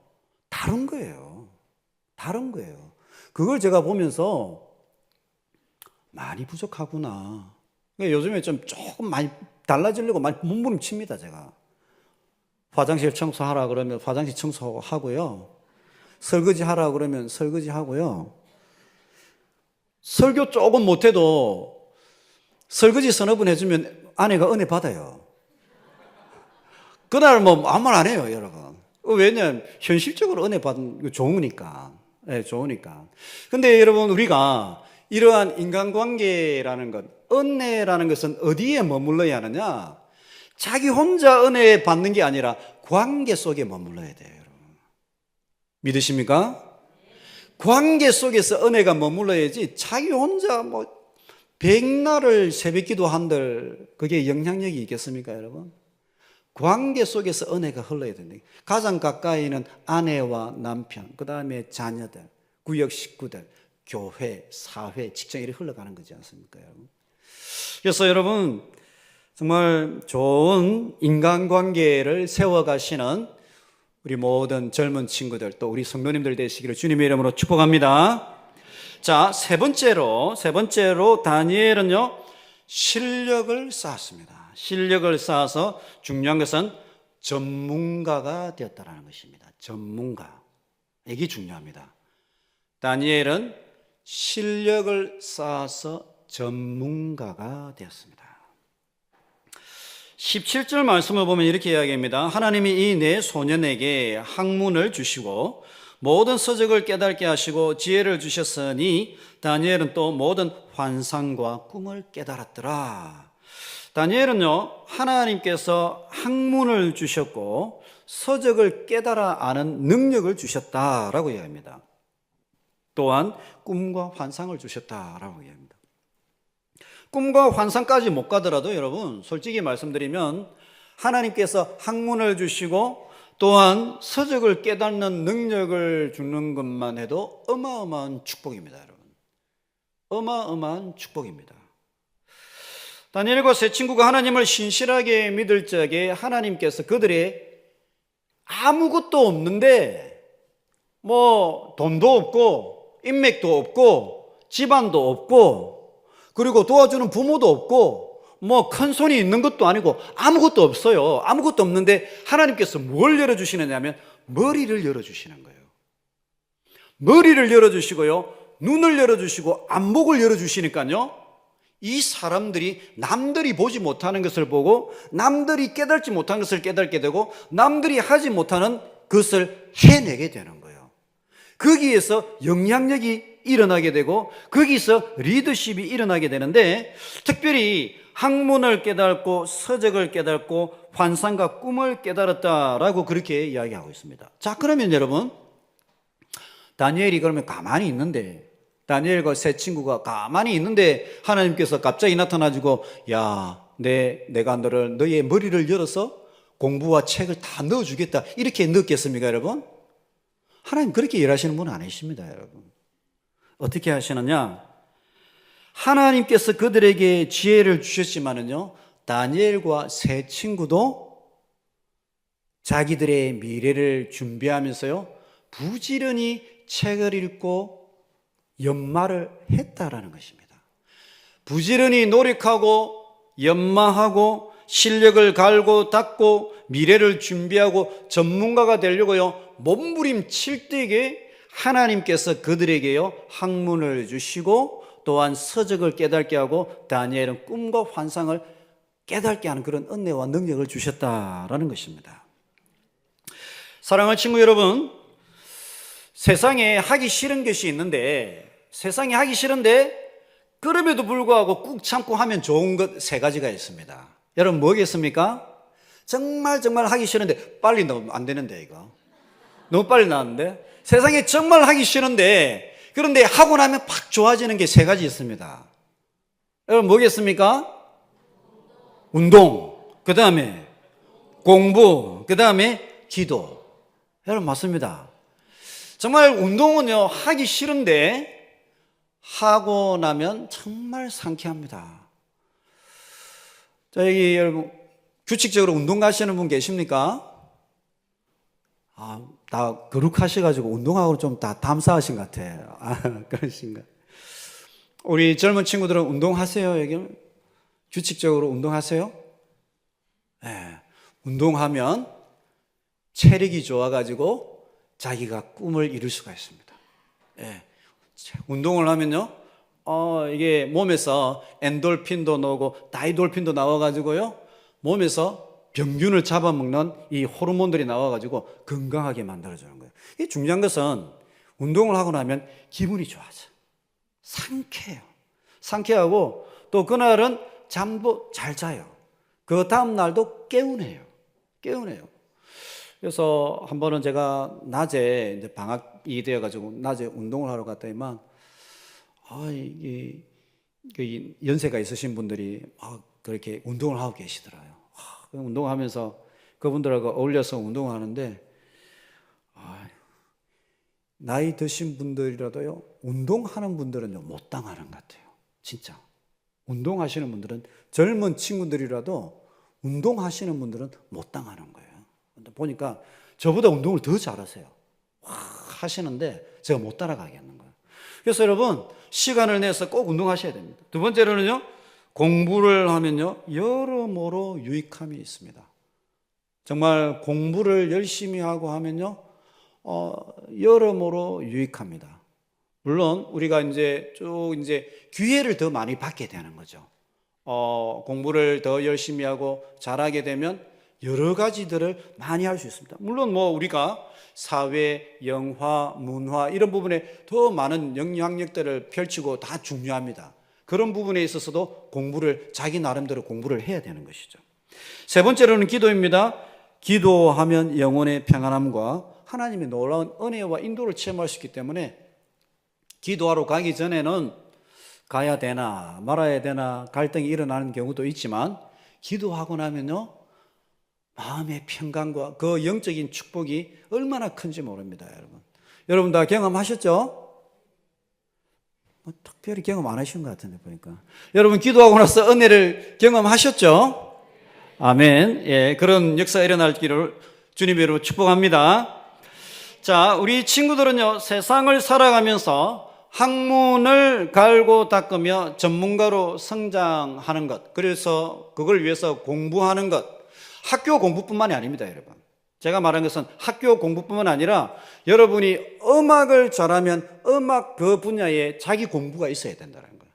다른 거예요. 다른 거예요. 그걸 제가 보면서 많이 부족하구나. 요즘에 조금 많이 달라지려고 많이 몸부림칩니다, 제가. 화장실 청소하라 그러면 화장실 청소하고요. 설거지 하라 그러면 설거지 하고요. 설교 조금 못해도 설거지 서너 번 해주면 아내가 은혜 받아요. 그날 뭐 아무 말 안 해요, 여러분. 왜냐면 현실적으로 은혜 받는 거 좋으니까. 네, 좋으니까. 근데 여러분, 우리가 이러한 인간관계라는 것, 은혜라는 것은 어디에 머물러야 하느냐? 자기 혼자 은혜 받는 게 아니라 관계 속에 머물러야 돼요, 여러분. 믿으십니까? 관계 속에서 은혜가 머물러야지 자기 혼자 뭐 백날을 새벽기도 한들 그게 영향력이 있겠습니까, 여러분? 관계 속에서 은혜가 흘러야 된다. 가장 가까이는 아내와 남편, 그 다음에 자녀들, 구역 식구들, 교회, 사회, 직장 이렇게 흘러가는 거지 않습니까, 여러분? 그래서 여러분, 정말 좋은 인간관계를 세워가시는 우리 모든 젊은 친구들 또 우리 성도님들 되시기를 주님의 이름으로 축복합니다. 자, 세 번째로 다니엘은요, 실력을 쌓았습니다. 실력을 쌓아서 중요한 것은 전문가가 되었다는 것입니다. 전문가. 이게 중요합니다. 다니엘은 실력을 쌓아서 전문가가 되었습니다. 17절 말씀을 보면 이렇게 이야기합니다. 하나님이 이 네 소년에게 학문을 주시고 모든 서적을 깨닫게 하시고 지혜를 주셨으니 다니엘은 또 모든 환상과 꿈을 깨달았더라. 다니엘은요, 하나님께서 학문을 주셨고 서적을 깨달아 아는 능력을 주셨다라고 이야기합니다. 또한 꿈과 환상을 주셨다라고 이야기합니다. 꿈과 환상까지 못 가더라도 여러분, 솔직히 말씀드리면 하나님께서 학문을 주시고 또한 서적을 깨닫는 능력을 주는 것만 해도 어마어마한 축복입니다, 여러분. 어마어마한 축복입니다. 다니엘과 세 친구가 하나님을 신실하게 믿을 적에 하나님께서 그들의 아무것도 없는데 뭐 돈도 없고 인맥도 없고 집안도 없고 그리고 도와주는 부모도 없고 뭐 큰 손이 있는 것도 아니고 아무것도 없어요. 아무것도 없는데 하나님께서 뭘 열어주시느냐 하면 머리를 열어주시는 거예요. 머리를 열어주시고요, 눈을 열어주시고 안목을 열어주시니까요, 이 사람들이 남들이 보지 못하는 것을 보고 남들이 깨닫지 못한 것을 깨닫게 되고 남들이 하지 못하는 것을 해내게 되는 거예요. 거기에서 영향력이 일어나게 되고 거기서 리더십이 일어나게 되는데, 특별히 학문을 깨닫고 서적을 깨닫고 환상과 꿈을 깨달았다라고 그렇게 이야기하고 있습니다. 자, 그러면 여러분, 다니엘이 그러면 가만히 있는데, 다니엘과 세 친구가 가만히 있는데 하나님께서 갑자기 나타나지고 야, 내가 너의 머리를 열어서 공부와 책을 다 넣어주겠다 이렇게 넣겠습니까, 여러분? 하나님 그렇게 일하시는 분은 아니십니다, 여러분. 어떻게 하시느냐? 하나님께서 그들에게 지혜를 주셨지만은요, 다니엘과 세 친구도 자기들의 미래를 준비하면서요, 부지런히 책을 읽고 연마를 했다라는 것입니다. 부지런히 노력하고 연마하고 실력을 갈고 닦고 미래를 준비하고 전문가가 되려고요, 몸부림칠 때에 하나님께서 그들에게요 학문을 주시고 또한 서적을 깨닫게 하고 다니엘은 꿈과 환상을 깨닫게 하는 그런 은혜와 능력을 주셨다라는 것입니다. 사랑하는 친구 여러분, 세상에 하기 싫은 것이 있는데, 세상에 하기 싫은데 그럼에도 불구하고 꾹 참고 하면 좋은 것 세 가지가 있습니다. 여러분 뭐겠습니까? 정말 하기 싫은데 빨리 넣으면 안 되는데, 이거 너무 빨리 나왔는데, 세상에 정말 하기 싫은데 그런데 하고 나면 팍 좋아지는 게 세 가지 있습니다. 여러분 뭐겠습니까? 운동, 그 다음에 공부, 그 다음에 기도. 여러분 맞습니다. 정말 운동은요 하기 싫은데 하고 나면 정말 상쾌합니다. 자, 여기 여러분 규칙적으로 운동 가시는 분 계십니까? 다 거룩하셔가지고 운동하고 좀 다 담사하신 것 같아요. 그러신가? 우리 젊은 친구들은 운동하세요? 여기 규칙적으로 운동하세요? 네. 운동하면 체력이 좋아가지고 자기가 꿈을 이룰 수가 있습니다. 네. 운동을 하면요, 이게 몸에서 엔돌핀도 나오고 다이돌핀도 나와가지고요, 몸에서 병균을 잡아먹는 이 호르몬들이 나와가지고 건강하게 만들어주는 거예요. 이 중요한 것은 운동을 하고 나면 기분이 좋아져. 상쾌해요. 상쾌하고 또 그날은 잠도 잘 자요. 그 다음 날도 개운해요. 그래서 한 번은 제가 낮에 이제 방학이 되어가지고 낮에 운동을 하러 갔더니만 이게 연세가 있으신 분들이 그렇게 운동을 하고 계시더라고요. 운동하면서 그분들하고 어울려서 운동하는데 나이 드신 분들이라도요 운동하는 분들은요 못 당하는 것 같아요. 진짜 운동하시는 분들은, 젊은 친구들이라도 운동하시는 분들은 못 당하는 거예요. 보니까 저보다 운동을 더 잘하세요. 와, 하시는데 제가 못 따라가겠는 거예요. 그래서 여러분, 시간을 내서 꼭 운동하셔야 됩니다. 두 번째로는요, 공부를 하면요, 여러모로 유익함이 있습니다. 정말 공부를 열심히 하고 하면요, 여러모로 유익합니다. 물론 우리가 이제 기회를 더 많이 받게 되는 거죠. 공부를 더 열심히 하고 잘하게 되면 여러 가지들을 많이 할 수 있습니다. 물론 뭐 우리가 사회, 영화, 문화 이런 부분에 더 많은 영향력들을 펼치고 다 중요합니다. 그런 부분에 있어서도 자기 나름대로 공부를 해야 되는 것이죠. 세 번째로는 기도입니다. 기도하면 영혼의 평안함과 하나님의 놀라운 은혜와 인도를 체험할 수 있기 때문에 기도하러 가기 전에는 가야 되나 말아야 되나 갈등이 일어나는 경우도 있지만, 기도하고 나면요, 마음의 평강과 그 영적인 축복이 얼마나 큰지 모릅니다. 여러분 다 경험하셨죠? 특별히 경험 안 하신 것 같은데 보니까. 여러분 기도하고 나서 은혜를 경험하셨죠? 아멘. 예, 그런 역사가 일어날기를 주님으로 축복합니다. 자, 우리 친구들은요, 세상을 살아가면서 학문을 갈고 닦으며 전문가로 성장하는 것, 그래서 그걸 위해서 공부하는 것, 학교 공부뿐만이 아닙니다, 여러분. 제가 말한 것은 학교 공부뿐만 아니라 여러분이 음악을 잘하면 음악 그 분야에 자기 공부가 있어야 된다는 거예요.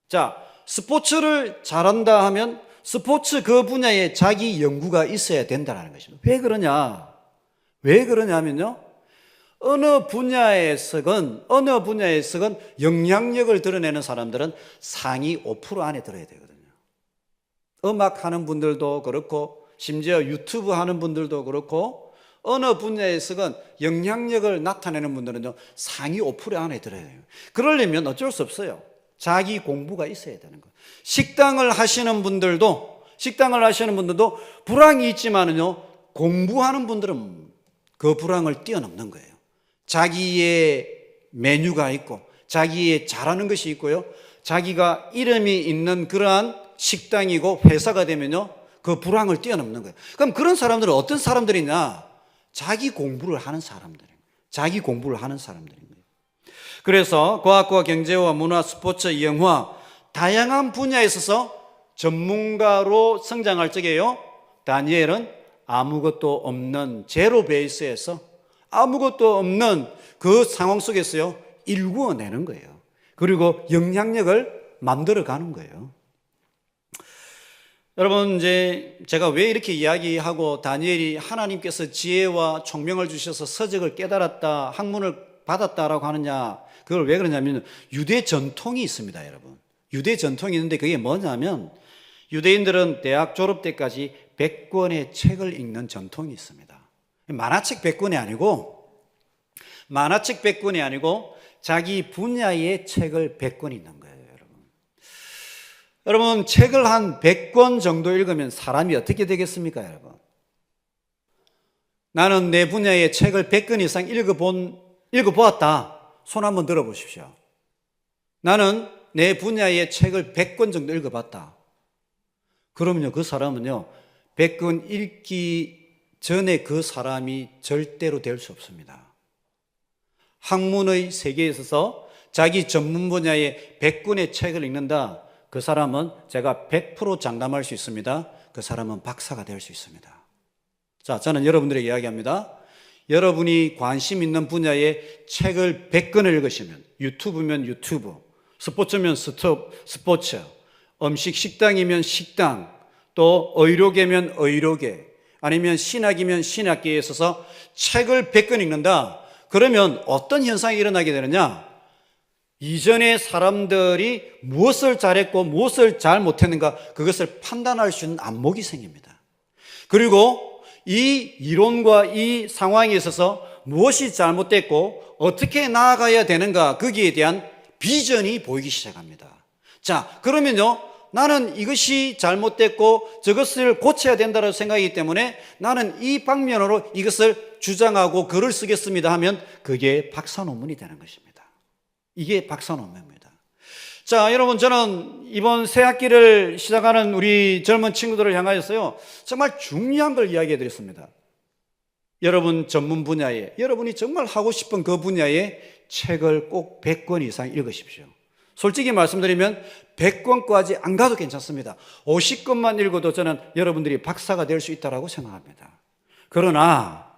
자, 스포츠를 잘한다 하면 스포츠 그 분야에 자기 연구가 있어야 된다는 것입니다. 왜 그러냐? 왜 그러냐면요, 어느 분야에서건 영향력을 드러내는 사람들은 상위 5% 안에 들어야 되거든요. 음악 하는 분들도 그렇고 심지어 유튜브 하는 분들도 그렇고 어느 분야에서건 영향력을 나타내는 분들은요, 상위 5% 안에 들어야 돼요. 그러려면 어쩔 수 없어요. 자기 공부가 있어야 되는 거예요. 식당을 하시는 분들도 불황이 있지만은요, 공부하는 분들은 그 불황을 뛰어넘는 거예요. 자기의 메뉴가 있고 자기의 잘하는 것이 있고요, 자기가 이름이 있는 그러한 식당이고 회사가 되면요, 그 불황을 뛰어넘는 거예요. 그럼 그런 사람들은 어떤 사람들이냐? 자기 공부를 하는 사람들이에요. 자기 공부를 하는 사람들인 거예요. 그래서 과학과 경제와 문화, 스포츠, 영화 다양한 분야에 있어서 전문가로 성장할 적에요, 다니엘은 아무것도 없는 제로 베이스에서 아무것도 없는 그 상황 속에서요, 일구어내는 거예요. 그리고 영향력을 만들어가는 거예요. 여러분, 이제 제가 왜 이렇게 이야기하고 다니엘이 하나님께서 지혜와 총명을 주셔서 서적을 깨달았다, 학문을 받았다라고 하느냐, 그걸 왜 그러냐면 유대 전통이 있습니다, 여러분. 유대 전통이 있는데 그게 뭐냐면 유대인들은 대학 졸업 때까지 100권의 책을 읽는 전통이 있습니다. 만화책 100권이 아니고 자기 분야의 책을 100권 읽는 거예요. 여러분, 책을 한 100권 정도 읽으면 사람이 어떻게 되겠습니까, 여러분? 나는 내 분야의 책을 100권 이상 읽어보았다. 손 한번 들어보십시오. 나는 내 분야의 책을 100권 정도 읽어봤다. 그러면요, 그 사람은요, 100권 읽기 전에 그 사람이 절대로 될 수 없습니다. 학문의 세계에 있어서 자기 전문 분야의 100권의 책을 읽는다. 그 사람은 제가 100% 장담할 수 있습니다. 그 사람은 박사가 될 수 있습니다. 자, 저는 여러분들에게 이야기합니다. 여러분이 관심 있는 분야의 책을 100권을 읽으시면, 유튜브면 유튜브, 스포츠면 스포츠, 음식 식당이면 식당, 또 의료계면 의료계, 아니면 신학이면 신학계에 있어서 책을 100권 읽는다. 그러면 어떤 현상이 일어나게 되느냐? 이전에 사람들이 무엇을 잘했고 무엇을 잘 못했는가, 그것을 판단할 수 있는 안목이 생깁니다. 그리고 이 이론과 이 상황에 있어서 무엇이 잘못됐고 어떻게 나아가야 되는가, 거기에 대한 비전이 보이기 시작합니다. 자, 그러면요, 나는 이것이 잘못됐고 저것을 고쳐야 된다고 생각하기 때문에 나는 이 방면으로 이것을 주장하고 글을 쓰겠습니다 하면 그게 박사 논문이 되는 것입니다. 이게 박사 논문입니다. 자, 여러분, 저는 이번 새 학기를 시작하는 우리 젊은 친구들을 향하여서요, 정말 중요한 걸 이야기해 드렸습니다. 여러분 전문 분야에, 여러분이 정말 하고 싶은 그 분야의 책을 꼭 100권 이상 읽으십시오. 솔직히 말씀드리면 100권까지 안 가도 괜찮습니다. 50권만 읽어도 저는 여러분들이 박사가 될 수 있다고 생각합니다. 그러나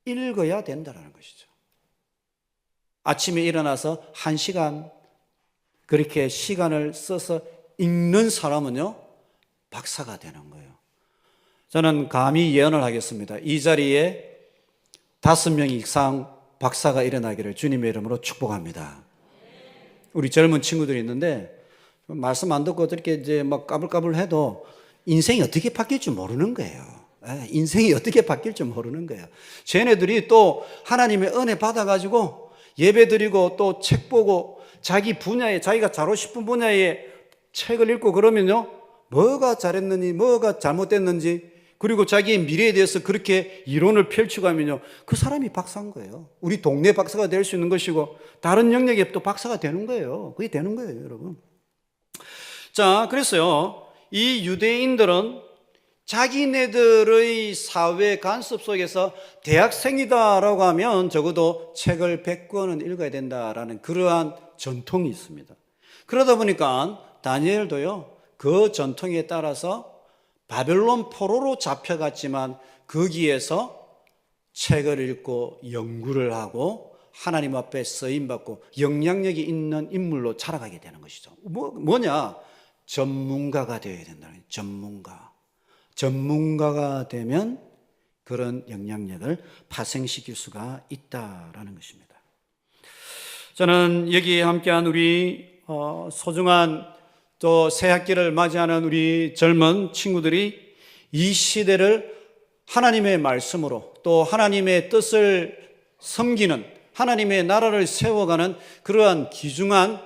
읽어야 된다는 것이죠. 아침에 일어나서 1시간 그렇게 시간을 써서 읽는 사람은요, 박사가 되는 거예요. 저는 감히 예언을 하겠습니다. 이 자리에 5명 이상 박사가 일어나기를 주님의 이름으로 축복합니다. 우리 젊은 친구들이 있는데 말씀 안 듣고 이렇게 이제 막 까불까불 해도 인생이 어떻게 바뀔지 모르는 거예요. 인생이 어떻게 바뀔지 모르는 거예요. 쟤네들이 또 하나님의 은혜 받아가지고 예배 드리고 또 책 보고 자기 분야에, 자기가 잘하고 싶은 분야에 책을 읽고 그러면요, 뭐가 잘했는지 뭐가 잘못됐는지, 그리고 자기의 미래에 대해서 그렇게 이론을 펼치고 하면요, 그 사람이 박사인 거예요. 우리 동네 박사가 될 수 있는 것이고 다른 영역에 또 박사가 되는 거예요. 그게 되는 거예요, 여러분. 자, 그래서요, 이 유대인들은 자기네들의 사회 간섭 속에서 대학생이다라고 하면 적어도 책을 100권은 읽어야 된다라는 그러한 전통이 있습니다. 그러다 보니까 다니엘도요, 그 전통에 따라서 바벨론 포로로 잡혀갔지만 거기에서 책을 읽고 연구를 하고 하나님 앞에 쓰임받고 영향력이 있는 인물로 자라가게 되는 것이죠. 뭐냐? 전문가가 되어야 된다는 거예요. 전문가가 되면 그런 영향력을 파생시킬 수가 있다라는 것입니다. 저는 여기에 함께한 우리 소중한 또 새 학기를 맞이하는 우리 젊은 친구들이 이 시대를 하나님의 말씀으로 또 하나님의 뜻을 섬기는, 하나님의 나라를 세워가는 그러한 귀중한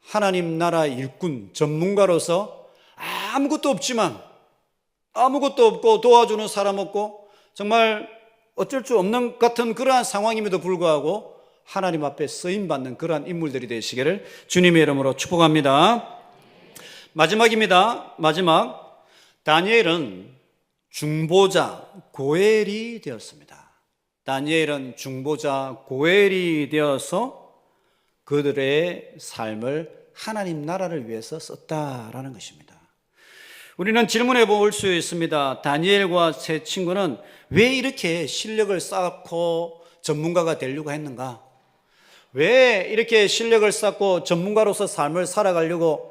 하나님 나라 일꾼, 전문가로서 아무것도 없고 도와주는 사람 없고 정말 어쩔 수 없는 같은 그러한 상황임에도 불구하고 하나님 앞에 쓰임받는 그러한 인물들이 되시기를 주님의 이름으로 축복합니다. 마지막입니다. 마지막, 다니엘은 중보자 고엘이 되었습니다. 다니엘은 중보자 고엘이 되어서 그들의 삶을 하나님 나라를 위해서 썼다라는 것입니다. 우리는 질문해 볼 수 있습니다. 다니엘과 세 친구는 왜 이렇게 실력을 쌓고 전문가가 되려고 했는가? 왜 이렇게 실력을 쌓고 전문가로서 삶을 살아가려고,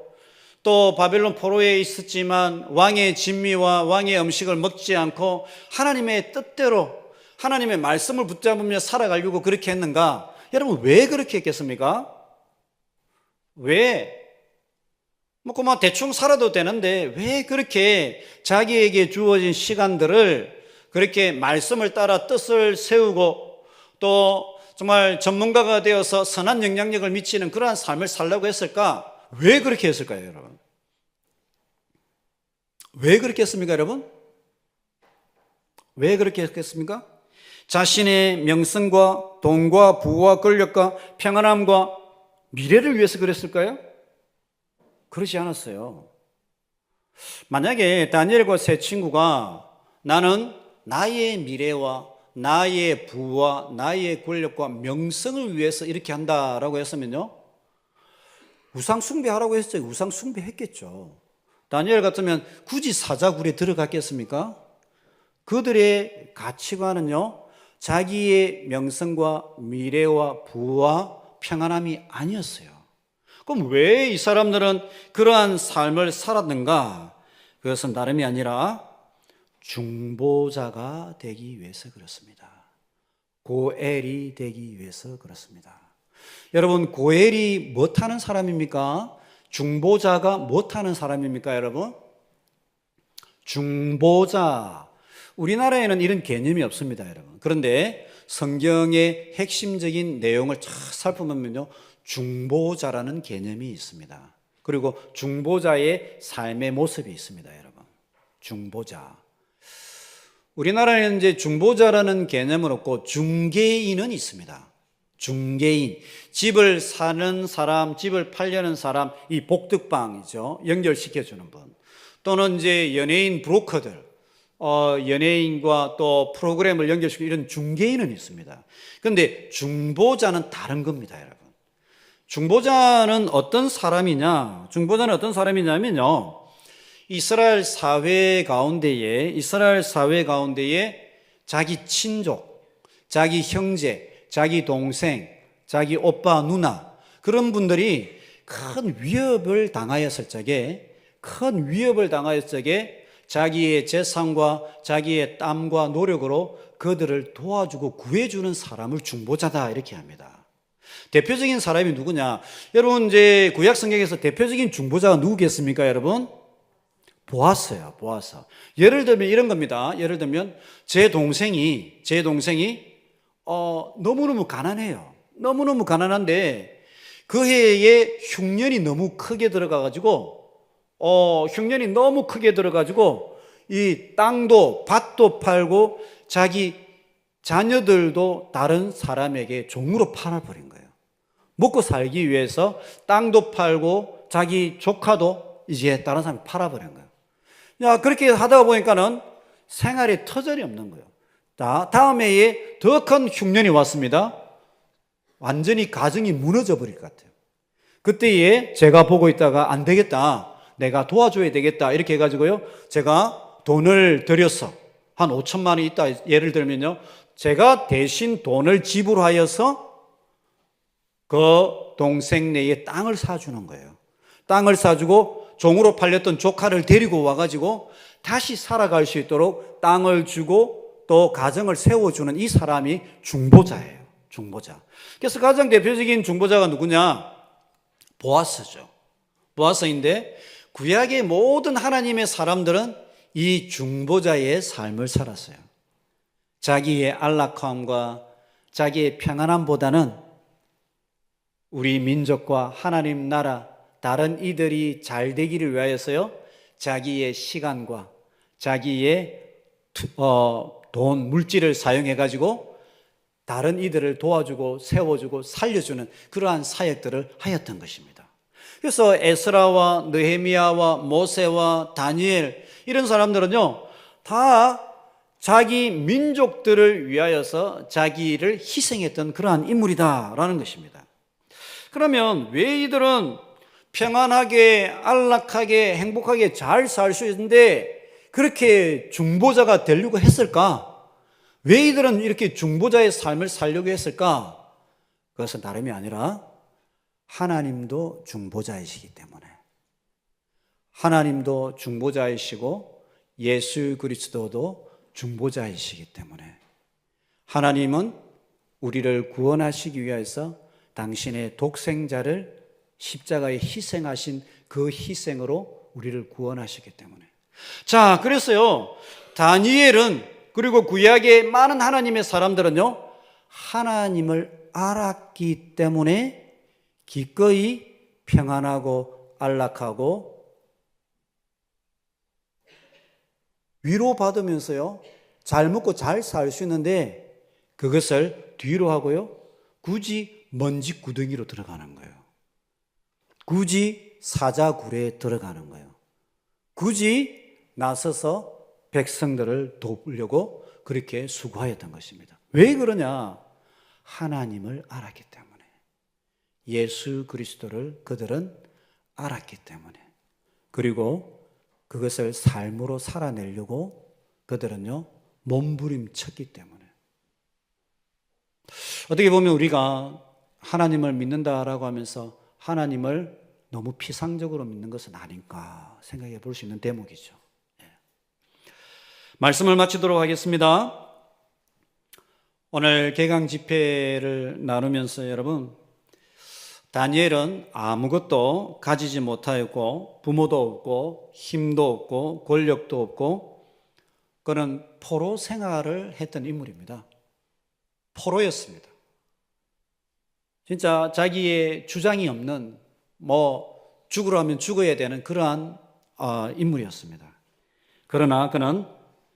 또 바벨론 포로에 있었지만 왕의 진미와 왕의 음식을 먹지 않고 하나님의 뜻대로 하나님의 말씀을 붙잡으며 살아가려고 그렇게 했는가? 여러분, 왜 그렇게 했겠습니까? 왜? 그만 대충 살아도 되는데 왜 그렇게 자기에게 주어진 시간들을 그렇게 말씀을 따라 뜻을 세우고 또 정말 전문가가 되어서 선한 영향력을 미치는 그러한 삶을 살려고 했을까? 왜 그렇게 했을까요, 여러분? 왜 그렇게 했습니까, 여러분? 왜 그렇게 했겠습니까? 자신의 명성과 돈과 부와 권력과 평안함과 미래를 위해서 그랬을까요? 그러지 않았어요. 만약에 다니엘과 세 친구가 나는 나의 미래와 나의 부와 나의 권력과 명성을 위해서 이렇게 한다라고 했으면요, 우상 숭배하라고 했어요. 우상 숭배했겠죠. 다니엘 같으면 굳이 사자굴에 들어갔겠습니까? 그들의 가치관은요, 자기의 명성과 미래와 부와 평안함이 아니었어요. 그럼 왜 이 사람들은 그러한 삶을 살았는가? 그것은 다름이 아니라 중보자가 되기 위해서 그렇습니다. 고엘이 되기 위해서 그렇습니다. 여러분, 고엘이 못하는 사람입니까? 중보자가 못하는 사람입니까, 여러분? 중보자. 우리나라에는 이런 개념이 없습니다, 여러분. 그런데 성경의 핵심적인 내용을 잘 살펴보면요, 중보자라는 개념이 있습니다. 그리고 중보자의 삶의 모습이 있습니다, 여러분. 중보자. 우리나라에는 이제 중보자라는 개념은 없고 중개인은 있습니다. 중개인, 집을 사는 사람, 집을 팔려는 사람, 이 복덕방이죠. 연결시켜주는 분. 또는 이제 연예인 브로커들, 연예인과 또 프로그램을 연결시키는 이런 중개인은 있습니다. 그런데 중보자는 다른 겁니다, 여러분. 중보자는 어떤 사람이냐? 중보자는 어떤 사람이냐면요. 이스라엘 사회 가운데에 자기 친족, 자기 형제, 자기 동생, 자기 오빠, 누나 그런 분들이 큰 위협을 당하였을 적에 자기의 재산과 자기의 땀과 노력으로 그들을 도와주고 구해주는 사람을 중보자다 이렇게 합니다. 대표적인 사람이 누구냐? 여러분 이제 구약 성경에서 대표적인 중보자가 누구겠습니까, 여러분? 보아스예요, 보아스. 예를 들면 이런 겁니다. 예를 들면 제 동생이 너무너무 가난해요. 너무너무 가난한데 그 해에 흉년이 너무 크게 들어가가지고 이 땅도 밭도 팔고 자기 자녀들도 다른 사람에게 종으로 팔아버린 거예요. 먹고 살기 위해서 땅도 팔고 자기 조카도 이제 다른 사람이 팔아버린 거예요. 야, 그렇게 하다 보니까는 생활에 터전이 없는 거예요. 다음 해에 더 큰 흉년이 왔습니다. 완전히 가정이 무너져 버릴 것 같아요. 그때에 제가 보고 있다가 안 되겠다, 내가 도와줘야 되겠다 이렇게 해가지고요, 제가 돈을 들여서 한 5천만 원이 있다 예를 들면요, 제가 대신 돈을 지불하여서 그 동생네에 땅을 사주는 거예요. 땅을 사주고 종으로 팔렸던 조카를 데리고 와가지고 다시 살아갈 수 있도록 땅을 주고 또 가정을 세워주는 이 사람이 중보자예요. 중보자. 그래서 가장 대표적인 중보자가 누구냐? 보아스죠. 보아스인데 구약의 모든 하나님의 사람들은 이 중보자의 삶을 살았어요. 자기의 안락함과 자기의 평안함보다는 우리 민족과 하나님 나라 다른 이들이 잘 되기를 위하여서요, 자기의 시간과 자기의 돈, 물질을 사용해 가지고 다른 이들을 도와주고 세워주고 살려주는 그러한 사역들을 하였던 것입니다. 그래서 에스라와 느헤미야와 모세와 다니엘 이런 사람들은요, 다 자기 민족들을 위하여서 자기를 희생했던 그러한 인물이다라는 것입니다. 그러면 왜 이들은 평안하게 안락하게 행복하게 잘 살 수 있는데 그렇게 중보자가 되려고 했을까? 왜 이들은 이렇게 중보자의 삶을 살려고 했을까? 그것은 다름이 아니라 하나님도 중보자이시기 때문에, 하나님도 중보자이시고 예수 그리스도도 중보자이시기 때문에, 하나님은 우리를 구원하시기 위해서 당신의 독생자를 십자가에 희생하신 그 희생으로 우리를 구원하시기 때문에. 자, 그래서요, 다니엘은 그리고 구약의 많은 하나님의 사람들은요, 하나님을 알았기 때문에 기꺼이 평안하고 안락하고 위로받으면서요, 잘 먹고 잘 살 수 있는데 그것을 뒤로 하고요, 굳이 먼지 구덩이로 들어가는 거예요. 굳이 사자굴에 들어가는 거예요. 굳이 나서서 백성들을 돕으려고 그렇게 수고하였던 것입니다. 왜 그러냐? 하나님을 알았기 때문에, 예수 그리스도를 그들은 알았기 때문에, 그리고 그것을 삶으로 살아내려고 그들은요, 몸부림쳤기 때문에. 어떻게 보면 우리가 하나님을 믿는다라고 하면서 하나님을 너무 피상적으로 믿는 것은 아닌가 생각해 볼 수 있는 대목이죠. 말씀을 마치도록 하겠습니다. 오늘 개강 집회를 나누면서 여러분, 다니엘은 아무것도 가지지 못하였고 부모도 없고 힘도 없고 권력도 없고 그는 포로 생활을 했던 인물입니다. 포로였습니다. 진짜 자기의 주장이 없는, 죽으라면 죽어야 되는 그러한 인물이었습니다. 그러나 그는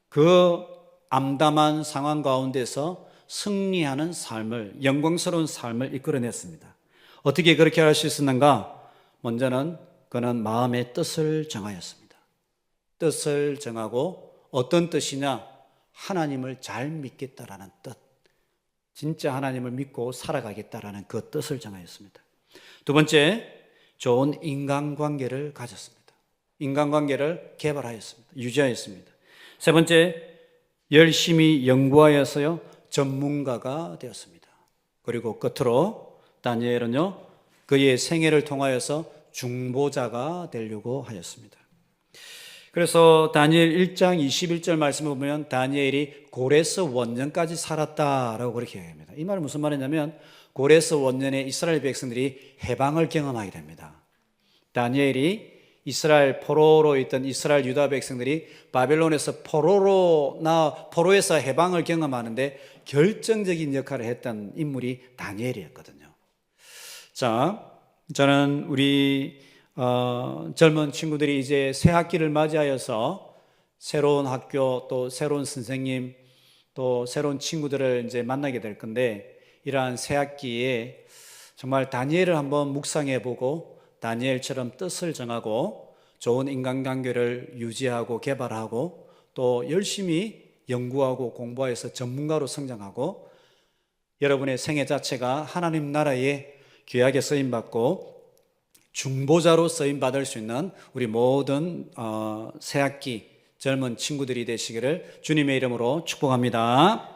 그 암담한 상황 가운데서 승리하는 삶을, 영광스러운 삶을 이끌어냈습니다. 어떻게 그렇게 할 수 있었는가? 먼저는 그는 마음의 뜻을 정하였습니다. 뜻을 정하고 어떤 뜻이냐? 하나님을 잘 믿겠다라는 뜻. 진짜 하나님을 믿고 살아가겠다라는 그 뜻을 정하였습니다. 두 번째, 좋은 인간관계를 가졌습니다. 인간관계를 개발하였습니다. 유지하였습니다. 세 번째, 열심히 연구하여서요 전문가가 되었습니다. 그리고 끝으로 다니엘은요 그의 생애를 통하여서 중보자가 되려고 하였습니다. 그래서 다니엘 1장 21절 말씀을 보면 다니엘이 고레스 원년까지 살았다라고 그렇게 얘기합니다. 이 말은 무슨 말이냐면 고레스 원년에 이스라엘 백성들이 해방을 경험하게 됩니다. 다니엘이 이스라엘 포로로 있던 이스라엘 유다 백성들이 바벨론에서 포로에서 해방을 경험하는데 결정적인 역할을 했던 인물이 다니엘이었거든요. 자, 저는 우리 젊은 친구들이 이제 새 학기를 맞이하여서 새로운 학교 또 새로운 선생님 또 새로운 친구들을 이제 만나게 될 건데 이러한 새 학기에 정말 다니엘을 한번 묵상해 보고 다니엘처럼 뜻을 정하고 좋은 인간관계를 유지하고 개발하고 또 열심히 연구하고 공부해서 전문가로 성장하고 여러분의 생애 자체가 하나님 나라에 귀하게 쓰임받고 중보자로 쓰임받을 수 있는 우리 모든 새학기 젊은 친구들이 되시기를 주님의 이름으로 축복합니다.